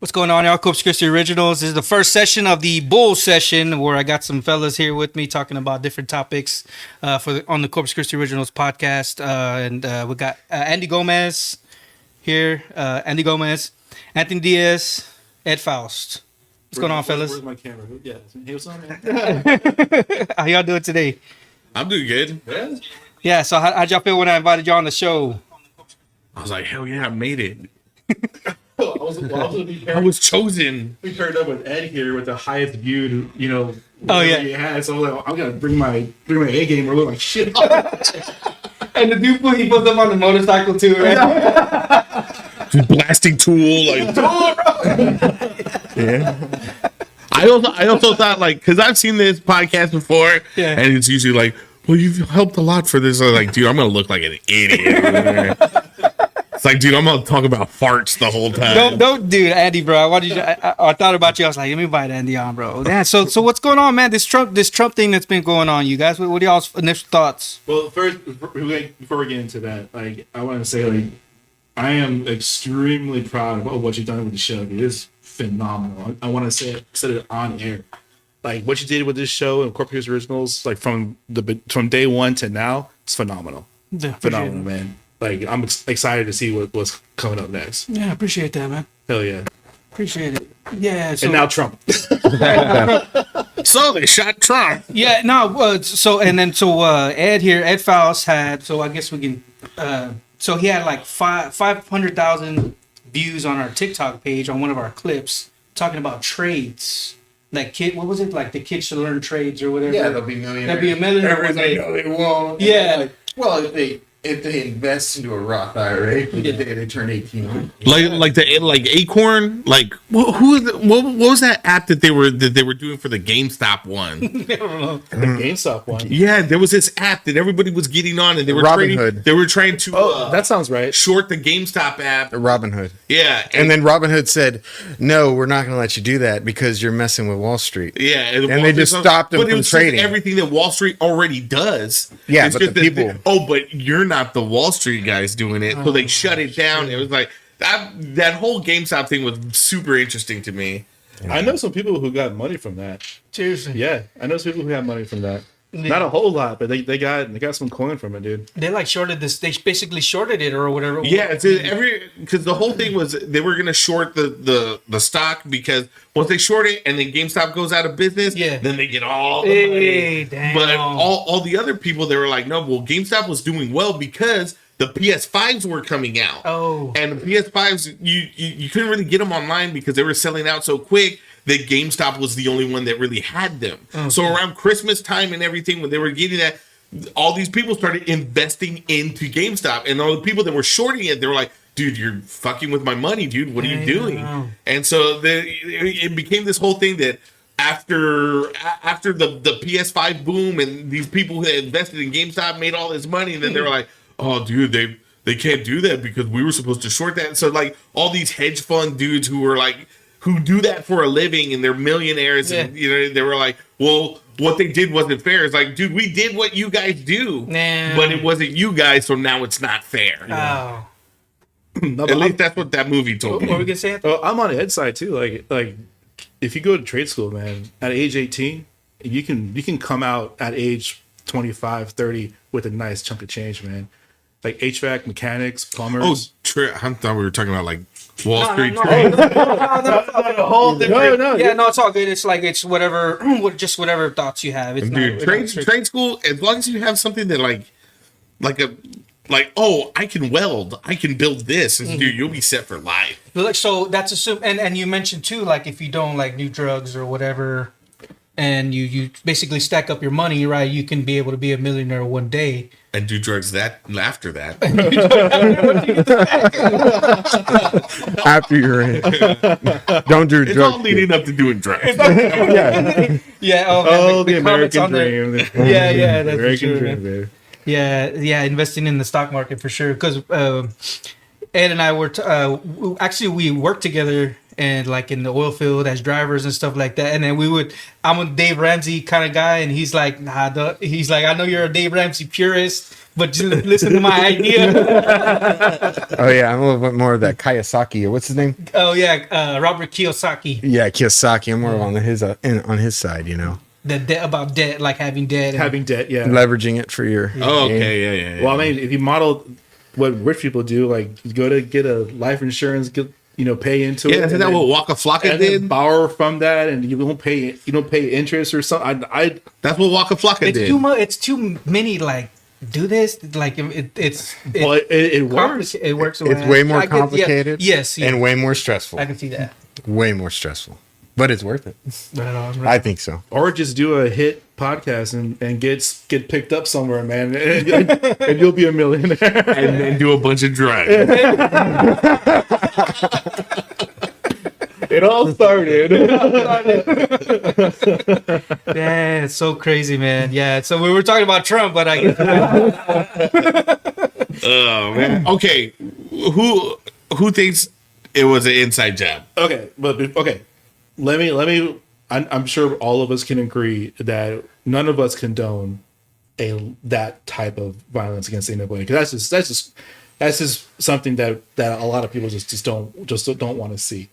What's going on, y'all? Corpus Christi Originals. This is the first session of the Bull session where I got some fellas here with me talking about different topics on the Corpus Christi Originals podcast. We got Andy Gomez here. Anthony Diaz, Ed Foust. What's going on, fellas? Where's my camera? Yeah. Hey, what's on, man? How y'all doing today? I'm doing good. Yeah. Yeah, so how'd y'all feel when I invited y'all on the show? I was like, hell yeah, I made it. I I was chosen. We paired up with Ed here with the highest viewed, Oh, yeah. he had. So I was like, I'm gonna bring my A game or look like shit. And the dude, he puts up on the motorcycle too, right? Just blasting Tool, like yeah. I also thought because I've seen this podcast before, Yeah. and it's usually like, well, you've helped a lot for this. I was like, dude, I'm gonna look like an idiot. It's like, dude, I'm gonna talk about farts the whole time. Don't, dude, Andy, bro. I thought about you. I was like, let me invite Andy on, bro. Yeah. So what's going on, man? This Trump thing that's been going on. You guys, what are y'all's initial thoughts? Well, first, before we get into that, I want to say, I am extremely proud of what you've done with the show. It is phenomenal. I want to say it on air. What you did with this show and Corpus Originals, from day one to now, it's phenomenal. Yeah, Phenomenal, man. I'm excited to see what's coming up next. Yeah, I appreciate that, man. Hell yeah. Appreciate it. Yeah. So, And now Trump. So they shot Trump. yeah, no. Ed here, Ed Foust had. So I guess we can. So he had 500,000 views on our TikTok page on one of our clips talking about trades. What was it? The kids should learn trades or whatever. Yeah, they'll be millionaires. That'd be a millionaire. Everybody know they won't. Yeah. Well, if they invest into a Roth IRA, the day they turn 18. Acorn, what was that app that they were doing for the GameStop one? I don't know. The GameStop one. Yeah, there was this app that everybody was getting on, and they were Robinhood. They were trying to That sounds right. short the GameStop app. Robinhood. Yeah, And then Robinhood said, no, we're not going to let you do that because you're messing with Wall Street. yeah, And they just stopped them but it from was just trading. everything that Wall Street already does. Yeah, It's but just the that people- but you're not the Wall Street guys doing it, so they shut it down. It was like that whole GameStop thing was super interesting to me. I know some people who got money from that. Seriously. Yeah, I know some people who have money from that. Not a whole lot, but they got some coin from it, dude. They shorted this. They basically shorted it or whatever. Yeah, it's because the whole thing was they were gonna short the stock because once they short it and then GameStop goes out of business, Yeah. then they get all the money. Damn. But all the other people, they were like, no, well, GameStop was doing well because the PS5s were coming out. Oh. And the PS5s, you couldn't really get them online because they were selling out so quick that GameStop was the only one that really had them. Okay. So around Christmas time and everything, when they were getting that, all these people started investing into GameStop. And all the people that were shorting it, they were like, dude, you're fucking with my money, dude. What are you doing? And so it became this whole thing that after the PS5 boom and these people who had invested in GameStop made all this money, and then they were like, oh, dude, they can't do that because we were supposed to short that. And so all these hedge fund dudes who do that for a living and they're millionaires, and they were like, well, what they did wasn't fair. It's like, dude, we did what you guys do, but it wasn't you guys, so now it's not fair. Oh. No, At least that's what that movie told What were we me. gonna say? Well, I'm on the Ed side too. If you go to trade school, man, at age 18, you can come out at age 25, 30 with a nice chunk of change, man. HVAC, mechanics, plumbers. Oh, I thought we were talking about Wall Street. No. A whole different. no, Yeah, no, it's all good. It's whatever, just whatever thoughts you have. It's Dude, trade school, as long as you have something that I can weld, I can build this, and dude, you'll be set for life. So that's assumed, and you mentioned too, if you don't do drugs or whatever, and you basically stack up your money, right? You can be able to be a millionaire one day. And do drugs after that. After you're in. Don't do It's drugs. all leading up to doing drugs. Yeah. Oh, the comments American on there. dream. Yeah, that's American for sure, dream, man. baby. Yeah, investing in the stock market for sure. Because Ed and I were actually we worked together and in the oil field as drivers and stuff like that. And then I'm a Dave Ramsey kind of guy, and he's like, I know you're a Dave Ramsey purist, but just listen to my idea. Oh yeah, I'm a little bit more of that Kiyosaki, or what's his name? Oh yeah, Robert Kiyosaki. Yeah, Kiyosaki. I'm more on his side, you know. The debt about debt, like having debt. Having debt, yeah. Leveraging it for your Oh, gain. okay, yeah. Well, I mean, if you model what rich people do, like you go to get a life insurance, pay into it. Yeah, isn't and that then- what Waka Flocka and then did? borrow from that, and you don't pay interest or something. That's what Waka Flocka It's did. too much. It's too many. Like do this. Like Well, it works. It works. It's way more complicated. Yes, yeah. And way more stressful. I can see that. Way more stressful. But it's worth it. Right. I think so. Or just do a hit podcast and get picked up somewhere, man, and you'll be a millionaire. And then do a bunch of drugs. It all started. Yeah, it's so crazy, man. Yeah. So we were talking about Trump, but I guess Oh man. Okay, who thinks it was an inside job? Okay, Let me. I'm sure all of us can agree that none of us condone that type of violence against anybody, because that's just something that a lot of people just don't want to see.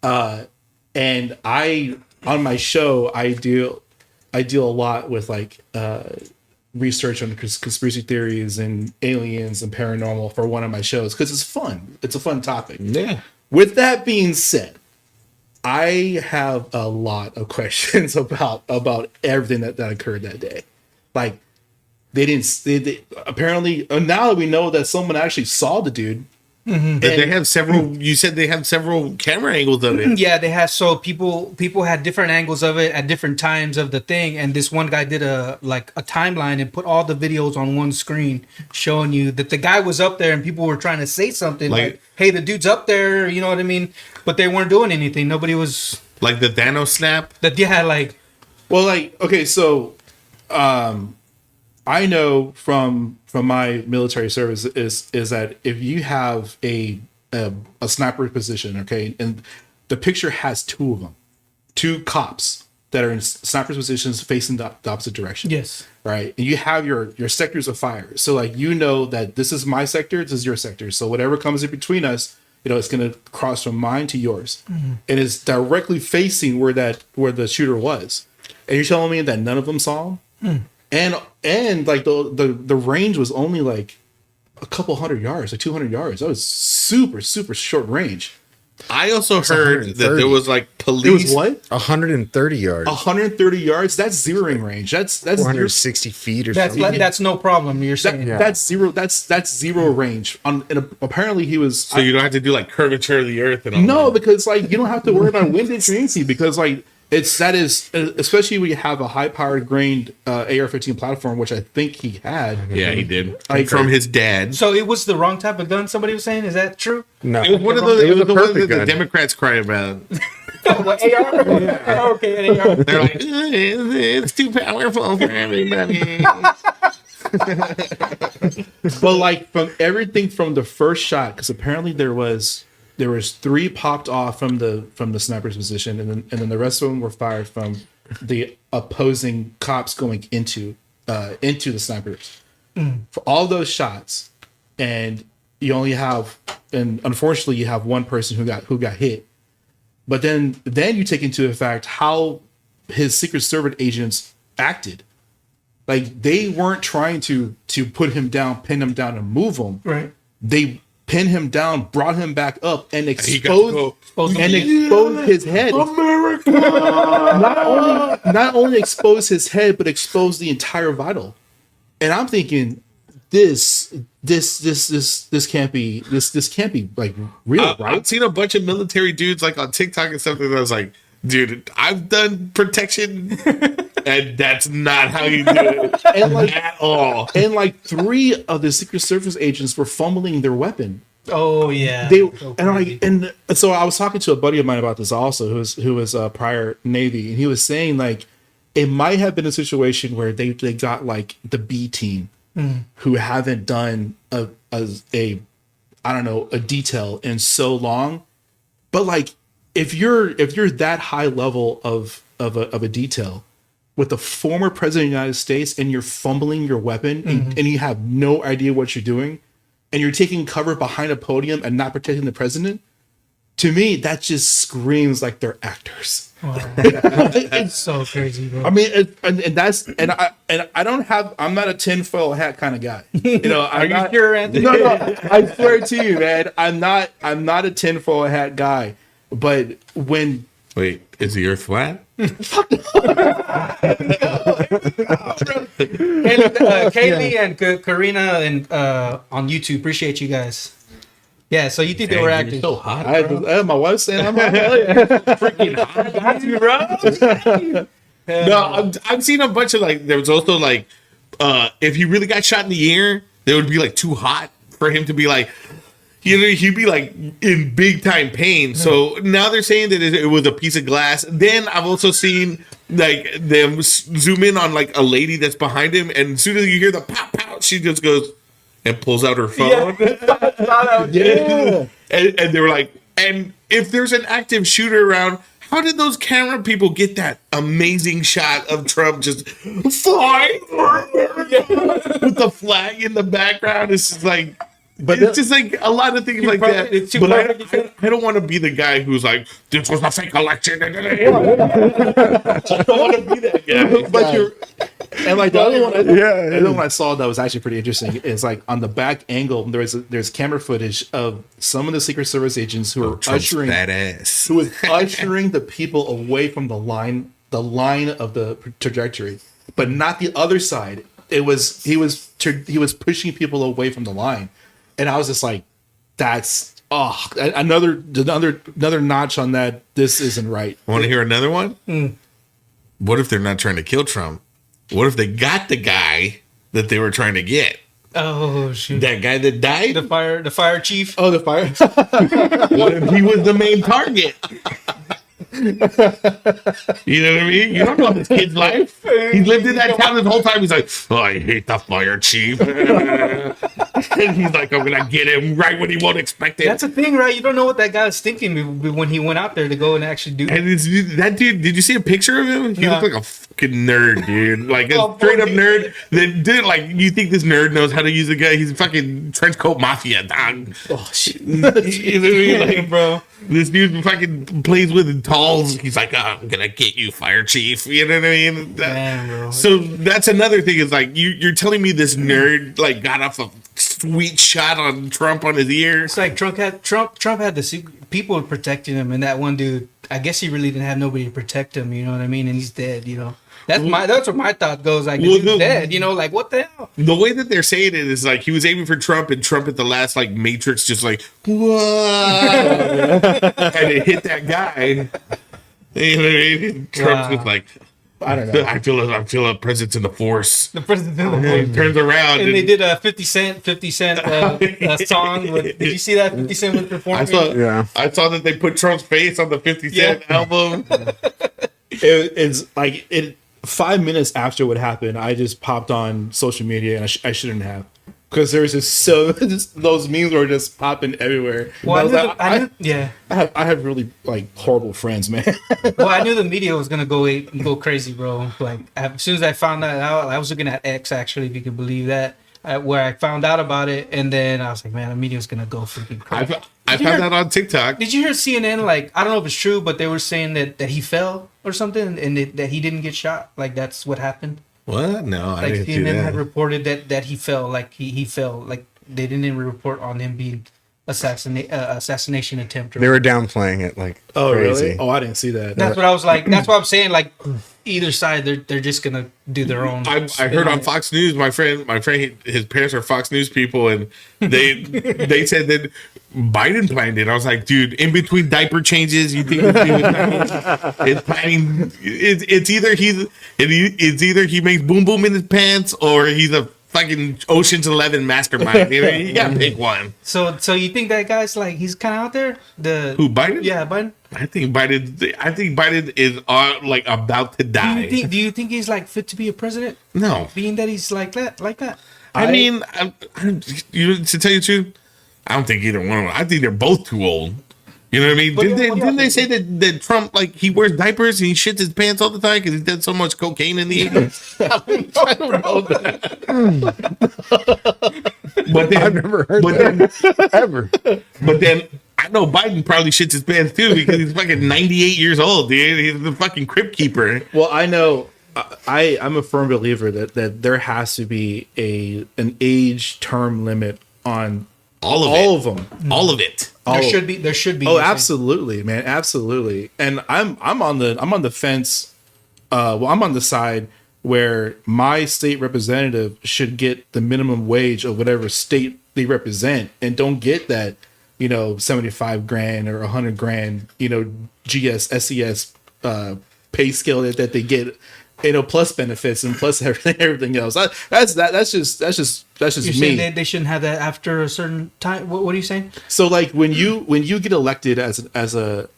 And I, on my show, I deal a lot with like research on conspiracy theories and aliens and paranormal for one of my shows, because it's fun. It's a fun topic. Yeah. With that being said, I have a lot of questions about everything that occurred that day. Like they apparently, now that we know that someone actually saw the dude. But they have several. You said they have several camera angles of it. yeah, they had so people had different angles of it at different times of the thing, and this one guy did a timeline and put all the videos on one screen, showing you that the guy was up there and people were trying to say something like "Hey, the dude's up there," you know what I mean? But they weren't doing anything. Nobody was Like the Thanos snap. that. Yeah, like Well, like, okay, so I know from my military service is that if you have a sniper position, okay, and the picture has two of them, two cops that are in sniper positions facing the opposite direction. yes, Right. And you have your sectors of fire. So like, you know that this is my sector, this is your sector. So whatever comes in between us, it's going to cross from mine to yours. And it's directly facing where the shooter was. And you're telling me that none of them saw him? And like the range was only like a couple hundred yards, like 200 yards. That was super, super short range. I also heard that 130. there was like police. It was what? 130 yards. 130 yards? That's zeroing range. That's 460 feet or something. that's no problem. You're saying that's zero. That's zero range. And apparently he was. So you don't have to do like curvature of the earth and all No, that. because like you don't have to worry about wind intensity, because like especially when you have a high powered grained AR-15 platform, which I think he had. Yeah, he did. Like- From his dad. so. It was the wrong type of gun. Somebody was saying, is that true? No. It was one of those. It was a the ones perfect that the gun. Democrats cry about. What, AR? Okay, an AR. They're like, it's too powerful for everybody. But like from everything from the first shot, because apparently there was 3 popped off from the sniper's position, and then the rest of them were fired from the opposing cops going into the snipers. For all those shots, and you only have, and unfortunately you have one person who got hit. But then you take into effect how his Secret Service agents acted. Like, they weren't trying to put him down, pin him down, and move him. Right. They pinned him down, brought him back up, and got to exposed his head. America. Not only exposed his head, but exposed the entire vital. And I'm thinking, this can't be like real, right? I've seen a bunch of military dudes like on TikTok and stuff, and I was like, dude, I've done protection, and that's not how you do it And like at all. and like 3 of the Secret Service agents were fumbling their weapon. Oh yeah. And so I was talking to a buddy of mine about this also, who was prior Navy, and he was saying like it might have been a situation where they got like the B team who haven't done a detail in so long, but like if you're that high level of a detail, with the former president of the United States and you're fumbling your weapon and you have no idea what you're doing and you're taking cover behind a podium and not protecting the president, to me, that just screams like they're actors. Wow. It's so crazy, bro. I mean, I'm not a tinfoil hat kind of guy. You know, Are you sure, Anthony? No, I swear to you, man, I'm not a tinfoil hat guy. But when Wait, is the Earth flat? Kaylee and Karina and on YouTube, appreciate you guys. Yeah, so you think they were Dang, acting? you're so hot, my wife's saying I'm freaking hot, bro. No, I've seen a bunch of like. There was also like, if he really got shot in the ear, they would be like too hot for him to be like. You know, he'd be like in big time pain. So now they're saying that it was a piece of glass. Then I've also seen like them zoom in on like a lady that's behind him, and as soon as you hear the pop pow, she just goes and pulls out her phone. Yeah. And they were like, and if there's an active shooter around, how did those camera people get that amazing shot of Trump just flying with the flag in the background? It's just like. But it's just like a lot of things like that. But I don't want to be the guy who's like, this was a fake election. I don't want to be that guy. But you're, and like the other one, the other one I saw that was actually pretty interesting is like on the back angle, there's camera footage of some of the Secret Service agents who are ushering the people away from the line of the trajectory, but not the other side. He was pushing people away from the line. And I was just like, that's another notch on that. This isn't right. Want to hear another one? What if they're not trying to kill Trump? What if they got the guy that they were trying to get? Oh shoot! That guy that died? The fire chief. Oh, the fire. What if he was the main target? You know what I mean? You don't know this kid's life. He lived in that town this whole time. He's like, oh, I hate the fire chief. And he's like, I'm gonna get him right when he won't expect it. That's the thing, right? You don't know what that guy was thinking when he went out there to go and actually do. And that dude, did you see a picture of him? He looked like a fucking nerd, dude. Like a straight up nerd. That did like you think this nerd knows how to use a guy? He's a fucking trench coat mafia dog. Oh shit! You know what I mean? Like, bro, this dude fucking plays with dolls. He's like, oh, I'm gonna get you, fire chief. You know what I mean? Damn, bro. So that's another thing. Is like you're telling me this nerd like got off a sweet shot on Trump on his ear. It's like Trump had the people protecting him, and that one dude, I guess he really didn't have nobody to protect him. You know what I mean? And he's dead. You know. That's what my thought goes. Like, he's dead. You know, like what the hell? The way that they're saying it is like he was aiming for Trump, and Trump at the last like Matrix just like whoa, and it hit that guy. You know what I mean? Trump's just like, I don't know. I feel a presence in the force. The president He turns around and they did a 50 Cent song. Did you see that 50 Cent was performing? I saw that they put Trump's face on the 50 Cent album. It's like 5 minutes after what happened, I just popped on social media, and I shouldn't have, because there's just those memes were just popping everywhere. Well, I have really like horrible friends, man. Well, I knew the media was gonna go crazy, bro. Like as soon as I found that out, I was looking at X actually, if you can believe that, where I found out about it, and then I was like, man, the media's gonna go freaking crazy. I found that on TikTok. Did you hear CNN? Like, I don't know if it's true, but they were saying that he fell or something, and that he didn't get shot. Like that's what happened. What? No, I didn't see CNN that. had reported that he fell. Like he fell. Like they didn't even report on him being assassination attempt. They were downplaying it like crazy. Really? Oh, I didn't see that. That's what I was like. That's what I'm saying. Like either side, they're just gonna do their own. I heard on Fox News. My friend, his parents are Fox News people, and they said that Biden planned it. I was like, dude, in between diaper changes, you think it's planning? It's either he makes boom boom in his pants, or he's a fucking Ocean's 11 mastermind. You gotta pick one. So you think that guy's like he's kind of out there? Who, Biden? Yeah, Biden. I think Biden is like about to die. Do you think he's like fit to be a president? No, being that he's like that. I mean, to tell you the truth, I don't think either one of them. I think they're both too old. You know what I mean? But Didn't they say that Trump, like, he wears diapers and he shits his pants all the time because he did so much cocaine in the 80s? I don't know that. But then, I've never heard that. ever. But then I know Biden probably shits his pants too because he's fucking 98 years old, dude. He's the fucking crypt keeper. Well, I know I'm a firm believer that there has to be an age term limit on All of them. All of it. There should be. There should be. Oh, absolutely, man, absolutely. And I'm on the fence. I'm on the side where my state representative should get the minimum wage of whatever state they represent, and don't get that, 75 grand or 100 grand, SES pay scale that they get, plus benefits and plus everything else. That's just You're me. saying they shouldn't have that after a certain time. What are you saying? So like when you get elected as an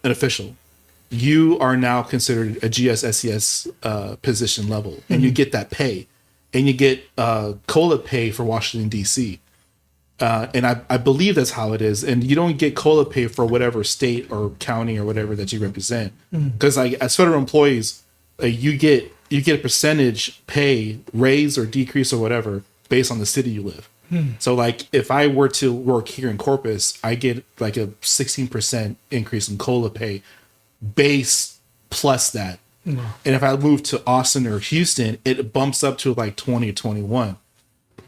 official, you are now considered a GSSES position level, and you get that pay, and you get COLA pay for Washington D.C. And I believe that's how it is. And you don't get COLA pay for whatever state or county or whatever that you represent, because like as federal employees, you get a percentage pay raise or decrease or whatever based on the city you live. So like if I were to work here in Corpus, I get like a 16% increase in COLA pay base plus that. And if I move to Austin or Houston, it bumps up to like 20 or 21.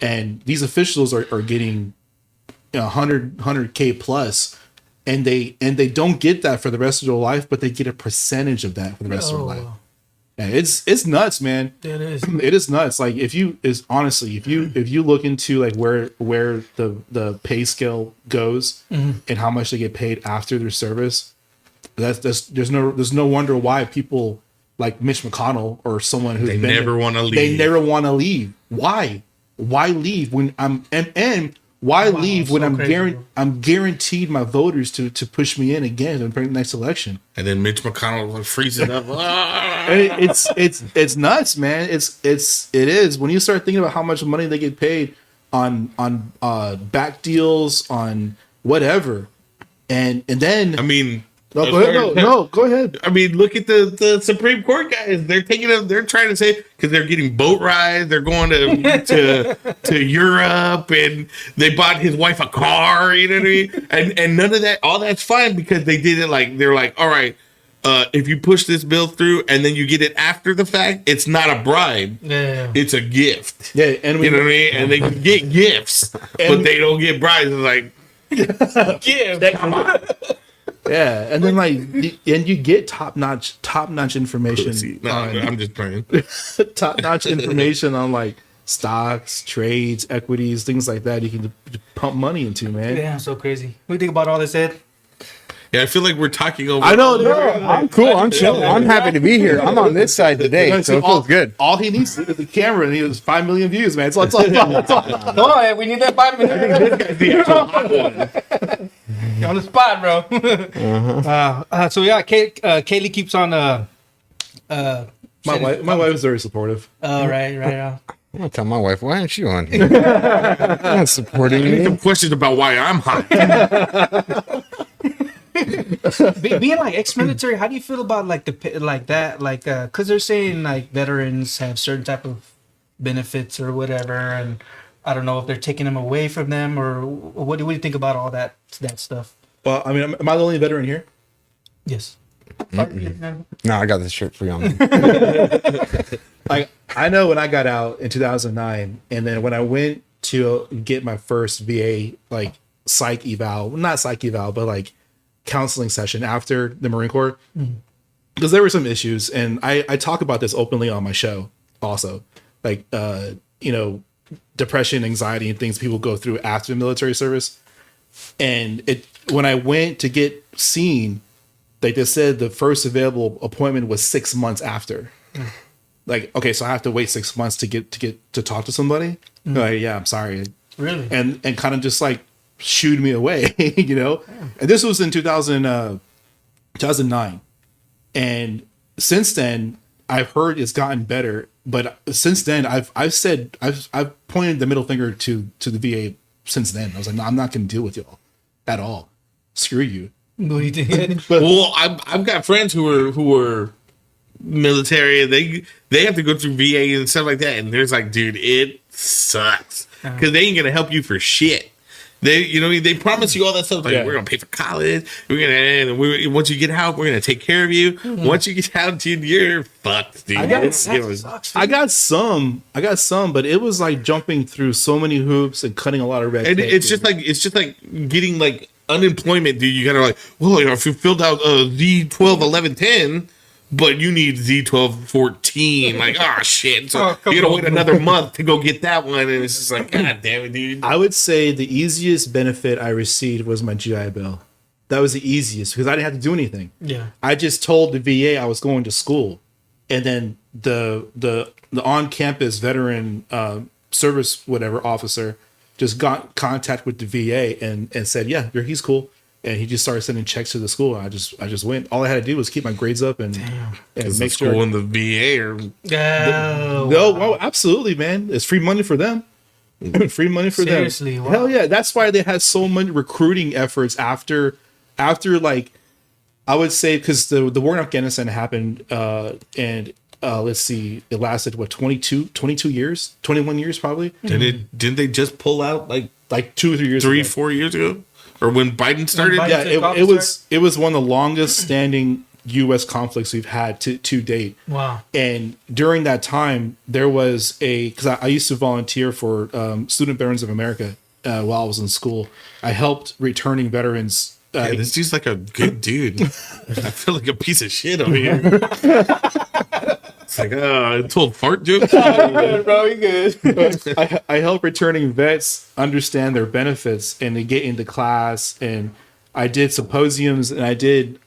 And these officials are getting 100K plus, and they don't get that for the rest of their life, but they get a percentage of that for the rest of their life. And it's nuts, man. It is. It is nuts. Like if you look into like where the pay scale goes and how much they get paid after their service, there's no wonder why people like Mitch McConnell or someone who's They never want to leave. They never want to leave. Why leave when I'm guaranteed my voters to push me in again and bring the next election. And then Mitch McConnell freezes up. It's nuts, man. It is when you start thinking about how much money they get paid on back deals, on whatever, and then I mean, go ahead. I mean, look at the Supreme Court guys. They're taking them. They're trying to say because they're getting boat rides. They're going to Europe, and they bought his wife a car. You know what I mean? And none of that. All that's fine because they did it like they're like, all right. If you push this bill through and then you get it after the fact, it's not a bribe. Yeah. It's a gift. Yeah, and you know what I mean? And they can get gifts, but they don't get bribes. It's like gift. Yeah, and then like, and you get top notch information. No, I'm just playing. Top notch information on like stocks, trades, equities, things like that. You can pump money into, man. Yeah, so crazy. What do you think about all this, Ed? Yeah, I feel like we're talking over. I know. I'm cool. I'm chilling. I'm happy to be here. I'm on this side today, so it feels good. All he needs is the camera, and he has 5 million views, man. It's all. Come on, we need that 5 minutes. You're on the spot, bro. So yeah, Kaylee keeps on. My wife is very supportive. Oh, right. I'm gonna tell my wife, why aren't you on here? I'm not supporting me. Some questions about why I'm hot. Being like ex-military, how do you feel about like because they're saying like veterans have certain type of benefits or whatever, and I don't know if they're taking them away from them or what do you think about all that stuff? Well, I mean, am I the only veteran here? Yes. No, I got this shirt for you on. Like I know when I got out in 2009, and then when I went to get my first VA like psych eval, not psych eval, but like counseling session after the Marine Corps, because there were some issues, and I talk about this openly on my show also, like depression, anxiety, and things people go through after the military service. And when I went to get seen, like they said the first available appointment was 6 months after. Like, okay, so I have to wait 6 months to get to talk to somebody. Like, yeah, I'm sorry. Really? And kind of just like shooed me away, And this was in 2009. And since then, I've heard it's gotten better. But since then, I've pointed the middle finger to the VA since then. I was like, no, I'm not going to deal with y'all at all. screw you. What do you think? Well, I've got friends who were military. They have to go through VA and stuff like that, and there's like, dude, it sucks because they ain't gonna help you for shit. They promise you all that stuff. Like, we're gonna pay for college. Once you get out, we're gonna take care of you. Mm-hmm. Once you get out, dude, you're fucked, dude. I got some, but it was like jumping through so many hoops and cutting a lot of red tape. It's just like getting like unemployment, dude. You gotta like, well, if you filled out Z12 11 10. But you need Z12 14. Like, oh shit. So you gotta wait another month to go get that one. And it's just like, God damn it, dude. I would say the easiest benefit I received was my GI Bill. That was the easiest because I didn't have to do anything. Yeah. I just told the VA I was going to school. And then the on-campus veteran service whatever officer just got in contact with the VA and said, yeah, he's cool. And he just started sending checks to the school. I just went. All I had to do was keep my grades up and make sure. School in the VA or no, absolutely, man. It's free money for them. Free money for Seriously, them. wow. Hell yeah. That's why they had so many recruiting efforts after like I would say because the war in Afghanistan happened and let's see, it lasted what 22 years, 21 years probably. Didn't they just pull out like 2 or 3 years, 4 years ago? Or when Biden started? It was one of the longest standing U.S. conflicts we've had to date. Wow. And during that time, there was because I used to volunteer for Student Veterans of America while I was in school. I helped returning veterans. This dude's like a good dude. I feel like a piece of shit over here. It's like, I told fart jokes. Bro, you good. I help returning vets understand their benefits and to get into class. And I did symposiums and I did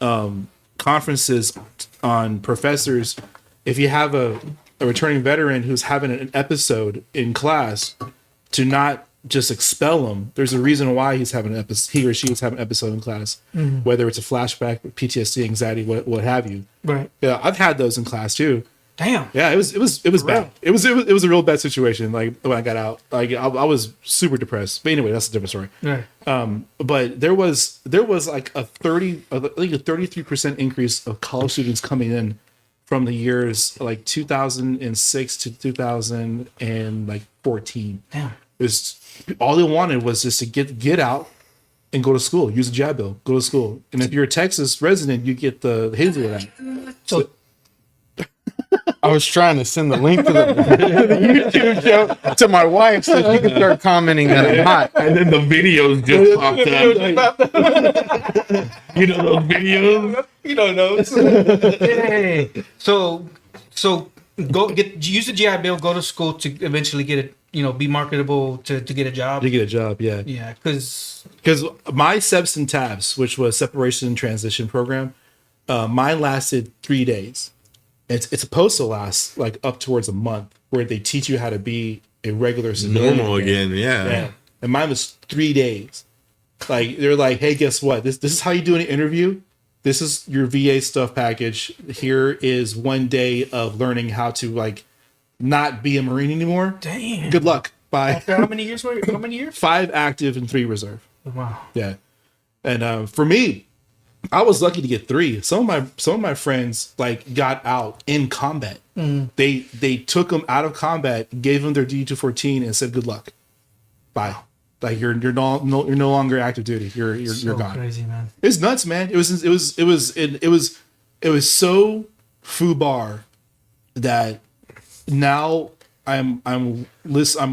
conferences on professors. If you have a returning veteran who's having an episode in class, to not just expel him. There's a reason why he's having an episode. He or she is having an episode in class, whether it's a flashback, PTSD, anxiety, what have you. Right. Yeah, I've had those in class too. Damn. Yeah, it was bad. It was a real bad situation. Like when I got out, like I was super depressed. But anyway, that's a different story. Right. But there was like a 33% increase of college students coming in from the years like 2006 to 2014. Damn. It's all they wanted was just to get out and go to school. Use a GI Bill. Go to school. And if you're a Texas resident, you get the Hazel Act. So I was trying to send the link to the YouTube show to my wife so she can start commenting that I'm hot. And then the videos just popped up. You know those videos? You don't know. Hey. So use the GI Bill. Go to school to eventually get it. Be marketable to get a job. To get a job, yeah. Yeah, because my SEPS and TABS, which was separation and transition program, mine lasted 3 days. It's supposed to last like up towards a month, where they teach you how to be a regular civilian normal again. Yeah. And mine was 3 days. Like they're like, hey, guess what? This is how you do an interview. This is your VA stuff package. Here is 1 day of learning how to like not be a Marine anymore. Damn. Good luck. Bye. After how many years? 5 active and 3 reserve. Wow. Yeah. And for me, I was lucky to get 3. Some of my friends like got out in combat. They took them out of combat, gave them their D214, and said, "Good luck, bye." Like you're no longer active duty. You're gone. Crazy, man. It's nuts, man. It was so foobar that now I'm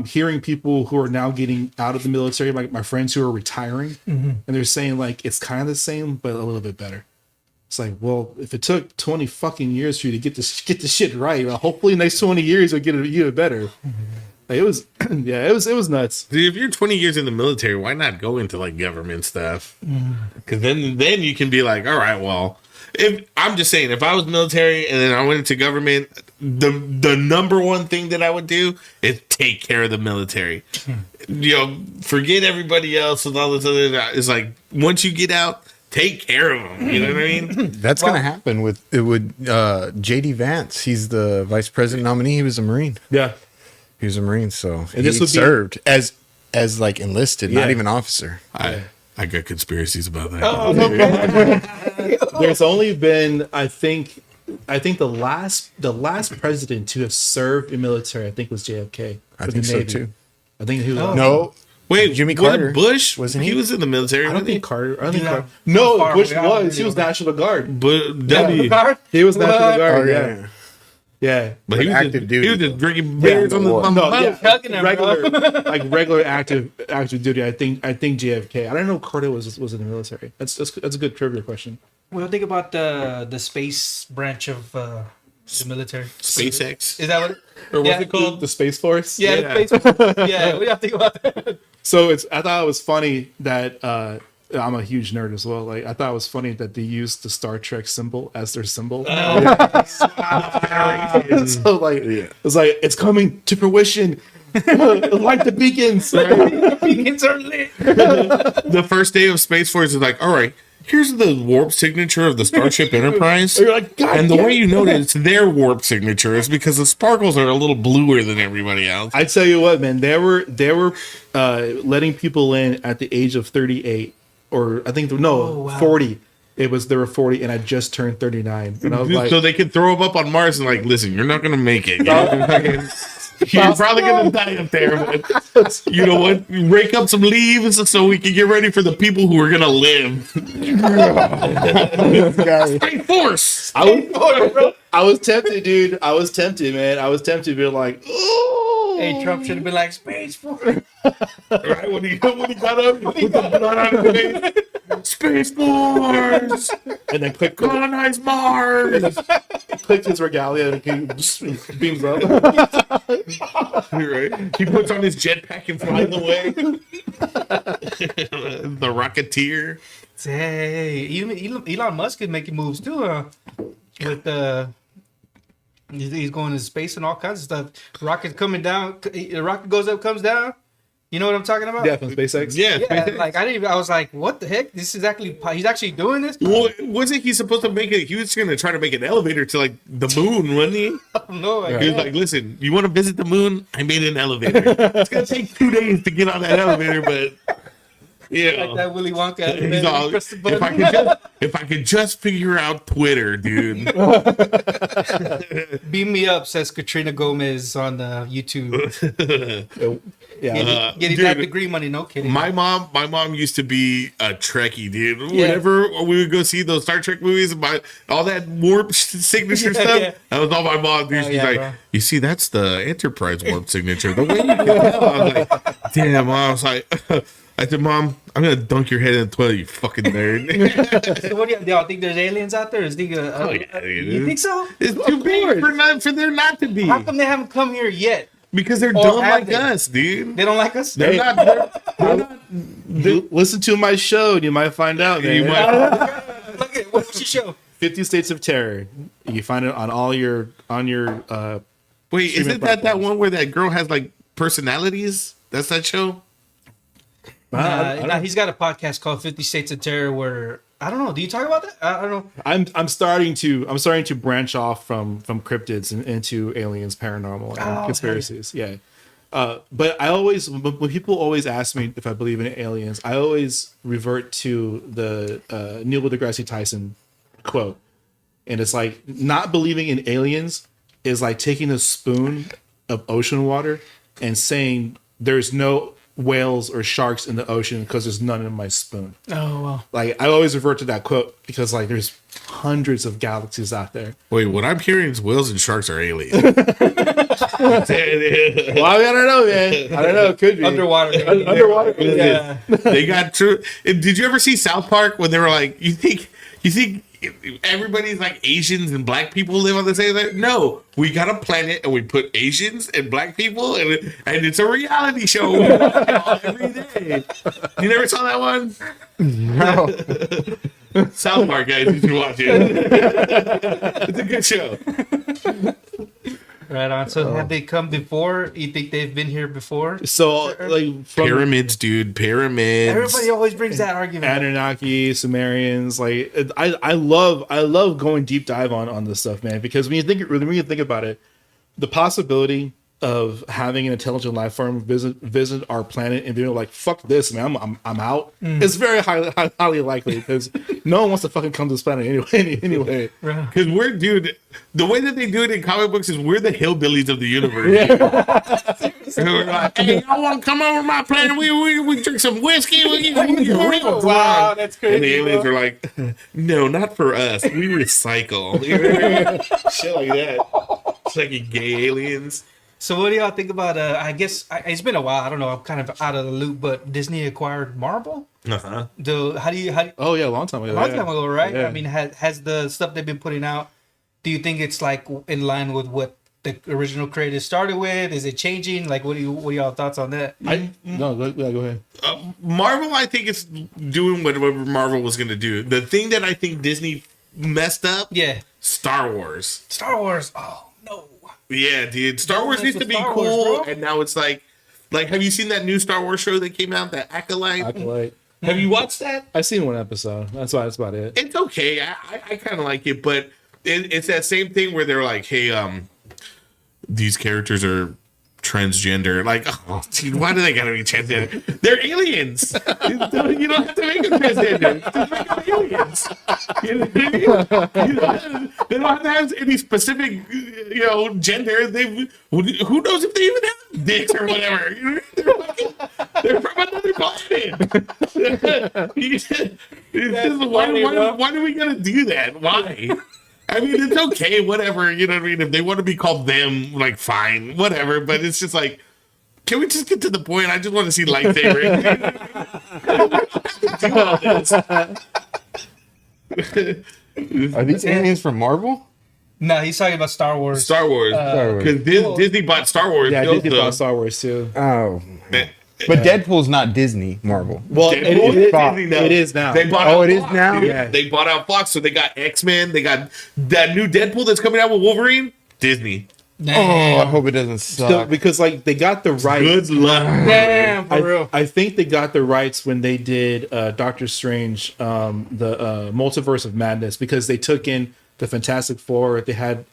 hearing people who are now getting out of the military, like my friends who are retiring, and they're saying like it's kind of the same but a little bit better. It's like, well, if it took 20 fucking years for you to get the shit right, well, hopefully the next 20 years you'll get it even better. Like, it was, yeah, it was nuts. Dude, if you're 20 years in the military, why not go into like government stuff? Because then you can be like, all right, well, if I'm just saying, if I was military and then I went into government, the number one thing that I would do is take care of the military. Forget everybody else and all this other. It's like once you get out, take care of them. You know what I mean? That's going to happen with JD Vance. He's the vice president nominee. He was a Marine. Yeah, he was a Marine. So and he served as like enlisted, not even officer. I got conspiracies about that. Oh, no. There's only been, I think the last president to have served in military, I think, was JFK. I for think the so Navy. too. I think he was. No, Wait, Jimmy wasn't Carter. Bush? Wasn't he? He was in the military. I don't wasn't he? think Carter. I don't think Yeah. Carter. No, Far Bush away. I don't was. He was really know. National Guard. But W. He was National What? Guard. Oh, Yeah. Yeah. But he was active just, duty, he was just though. drinking beers on the war. on the No, boat. yeah, Hugging him, regular active duty. I think JFK. I don't know if Carter was in the military. That's a good trivia question. Well, think about the space branch of the military. SpaceX. Is that what? Or what's Yeah. it called? The Space Force. Yeah, Yeah. the space. Yeah, what do you think about that? So I thought it was funny that I'm a huge nerd as well. Like I thought it was funny that they used the Star Trek symbol as their symbol. So like it's like it's coming to fruition. Like the beacons. Right? Beacons are lit. The first day of Space Force is like, all right, here's the warp signature of the Starship Enterprise. You're like, God, And the yeah. way you know that it's their warp signature is because the sparkles are a little bluer than everybody else. I tell you what, man, they were letting people in at the age of 38, or I think wow. 40. They were 40, and I just turned 39, and I was like, So they could throw them up on Mars and like, listen, you're not gonna make it. You're probably gonna die up there, but you know what? Rake up some leaves so we can get ready for the people who are gonna live. Space Force. I was tempted, dude. I was tempted, man. I was tempted to be like, oh. Hey, Trump should have been like Space Force. Right when he got up with the blood on his face. Space Force. And then Colonize Mars. clicked his regalia, and he just beams up. Right. He puts on his jetpack and flies away. The Rocketeer. Hey, even Elon Musk is making moves too. With he's going to space and all kinds of stuff. Rocket's coming down. The rocket goes up, comes down. You know what I'm talking about? Yeah, from SpaceX. Yeah. Yeah, like I was like, what the heck? This is he's actually doing this? Well, wasn't he supposed to make it? He was going to try to make an elevator to like the moon, wasn't he? No, He was like, listen, you want to visit the moon? I made an elevator. It's going to take 2 days to get on that elevator, but yeah. like that Willy Wonka. He's all, Press the button. if I could just figure out Twitter, dude. Beam me up, says Katrina Gomez on YouTube. Yeah. Getting dude, that degree money, no kidding. My mom used to be a Trekkie, dude. Yeah. Whenever we would go see those Star Trek movies, all that warp signature stuff, yeah. that was all my mom. Dude. Oh, She's yeah, like, bro. you see, that's the Enterprise warp signature. The way you can tell. I was like, damn, Mom. I was like, I said, Mom, I'm gonna dunk your head in the toilet, you fucking nerd. So what do y'all think? There's aliens out there? Is think, yeah, you think so? It's too big for there not to be. How come they haven't come here yet? Because they're Or dumb have like they? us, dude. They don't like us. They're not. They're not. Listen to my show, and you might find out. Man. You might- Look at what's your show? 50 States of Terror. You can find it on all your Wait, streaming isn't that platforms. one where that girl has like personalities? That's that show. He's got a podcast called 50 States of Terror where I don't know. Do you talk about that? I don't know. I'm starting to branch off from cryptids and into aliens, paranormal, and conspiracies. Yeah. But I always, when people always ask me if I believe in aliens, I always revert to the Neil deGrasse Tyson quote, and it's like not believing in aliens is like taking a spoon of ocean water and saying there's no whales or sharks in the ocean because there's none in my spoon. Oh well. Like I always revert to that quote because like there's hundreds of galaxies out there. Wait, what I'm hearing is whales and sharks are aliens. Well, I don't know, man. I don't know. It could be Underwater. Underwater. Yeah. They got true. Did you ever see South Park when they were like, you think everybody's like Asians and black people live on the same thing? No, we got a planet and we put Asians and black people and it's a reality show we watch it all every day. You never saw that one? No. South Park, guys, you should watch it. It's a good show. Right on. So have they come before? You think they've been here before? So like from Pyramids, dude, pyramids. Everybody always brings that argument. Anunnaki, Sumerians, like I love going deep dive on this stuff, man. Because when you think about it, the possibility of having an intelligent life form visit our planet and being like, fuck this, man, I'm out. It's very highly likely because no one wants to fucking come to this planet anyway. Because we're, dude, the way that they do it in comic books is we're the hillbillies of the universe. And we're like, hey, y'all want to come over to my planet? We drink some whiskey. Wow, that's crazy. And the aliens are like, no, not for us. We recycle. Shit like that. It's like gay aliens. So what do y'all think about? I guess it's been a while. I don't know. I'm kind of out of the loop. But Disney acquired Marvel. Uh-huh. How do you? Oh yeah, a long time ago. A long time ago, right? Yeah. I mean, has the stuff they've been putting out? Do you think it's like in line with what the original creators started with? Is it changing? Like, what are y'all thoughts on that? No, go ahead. Marvel, I think it's doing whatever Marvel was going to do. The thing that I think Disney messed up, Yeah, Star Wars. Star Wars. Oh no. Yeah, dude. Star Wars mess used to with be Star Wars, cool, bro. and now it's like, have you seen that new Star Wars show that came out, the Acolyte? Acolyte. Have you watched that? I've seen one episode. That's about it. It's okay. I kind of like it, but it's that same thing where they're like, hey, these characters are transgender. Like, oh, dude, why do they gotta be transgender? They're aliens. You don't have to make them transgender. Just make them aliens. You know what I mean? They don't have to have any specific, gender. Who knows if they even have dicks or whatever? They're from another planet. Why are we gonna do that? Why? I mean, it's okay, whatever, you know what I mean? If they want to be called them, like, fine, whatever. But it's just like, can we just get to the point? I just want to see lightsabers. Are these aliens from Marvel? No, he's talking about Star Wars. Star Wars. Because Disney bought Star Wars. Yeah, built Disney the- bought Star Wars too. Oh. But Deadpool's not Disney Marvel. Well, Deadpool is Disney now. it is now. They bought Oh, out it is Fox, now? dude. Yeah. They bought out Fox, so they got X-Men. They got that new Deadpool that's coming out with Wolverine. Disney. Oh, I hope it doesn't Still, suck. because like they got the rights. Good luck. Damn, for real. I think they got the rights when they did Doctor Strange, the Multiverse of Madness, because they took in the Fantastic Four. They had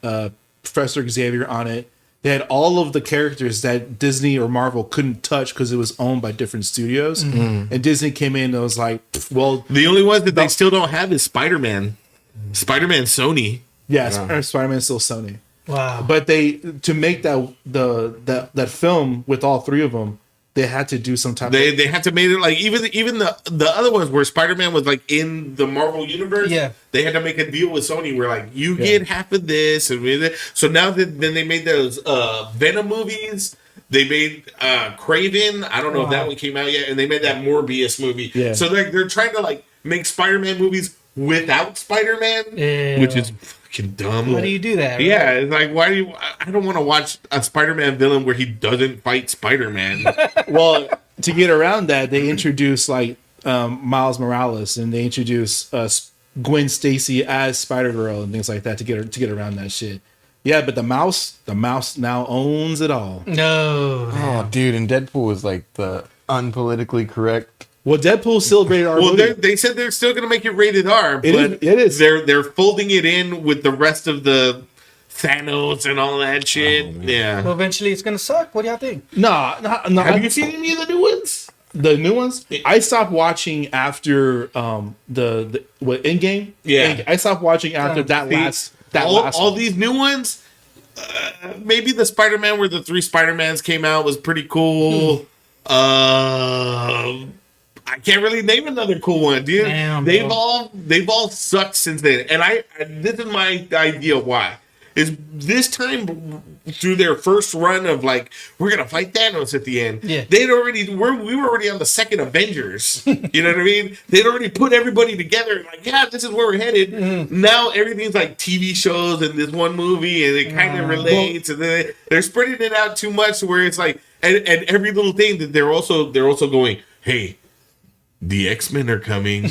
Professor Xavier on it. They had all of the characters that Disney or Marvel couldn't touch because it was owned by different studios. And Disney came in and was like, well, The only one that they still don't have is Spider-Man. Spider-Man Sony. yeah, Spider-Man's still Sony. Wow. But they, to make that film with all three of them, they had to do some type They had to make it like even the other ones where Spider-Man was like in the Marvel universe. Yeah. They had to make a deal with Sony where like you get half of this and so now that then they made those Venom movies. They made Craven. I don't know if that one came out yet, and they made that Morbius movie. Yeah. So they're trying to like make Spider-Man movies without Spider-Man, Yeah. which is fucking dumb. How do you do that? Right? Yeah, it's like why do you? I don't want to watch a Spider-Man villain where he doesn't fight Spider-Man. Well, to get around that, they introduced like Miles Morales, and they introduced Gwen Stacy as Spider-Girl and things like that to get around that shit. Yeah, but the mouse now owns it all. No. Oh, dude, and Deadpool is like the unpolitically correct. Well, Deadpool's still rated R. Well, movie. they said they're still going to make it rated R, but It is. They're folding it in with the rest of the Thanos and all that shit. Yeah. Well, eventually it's gonna suck. What do y'all think? No. Have you seen any of the new ones? The new ones? I stopped watching after the Endgame. Yeah. I stopped watching after All these new ones. Maybe the Spider-Man where the 3 Spider-Mans came out was pretty cool. I can't really name another cool one, dude. Damn, they've bro. all sucked since then. And this is my idea why. Is this time through their first run of like we're gonna fight Thanos at the end? Yeah. we were already on the second Avengers. You know what I mean? They'd already put everybody together and like, yeah, this is where we're headed. Now everything's like TV shows and this one movie, and it kind of relates, and then they're spreading it out too much where it's like, and every little thing that they're also going, hey, the X-Men are coming.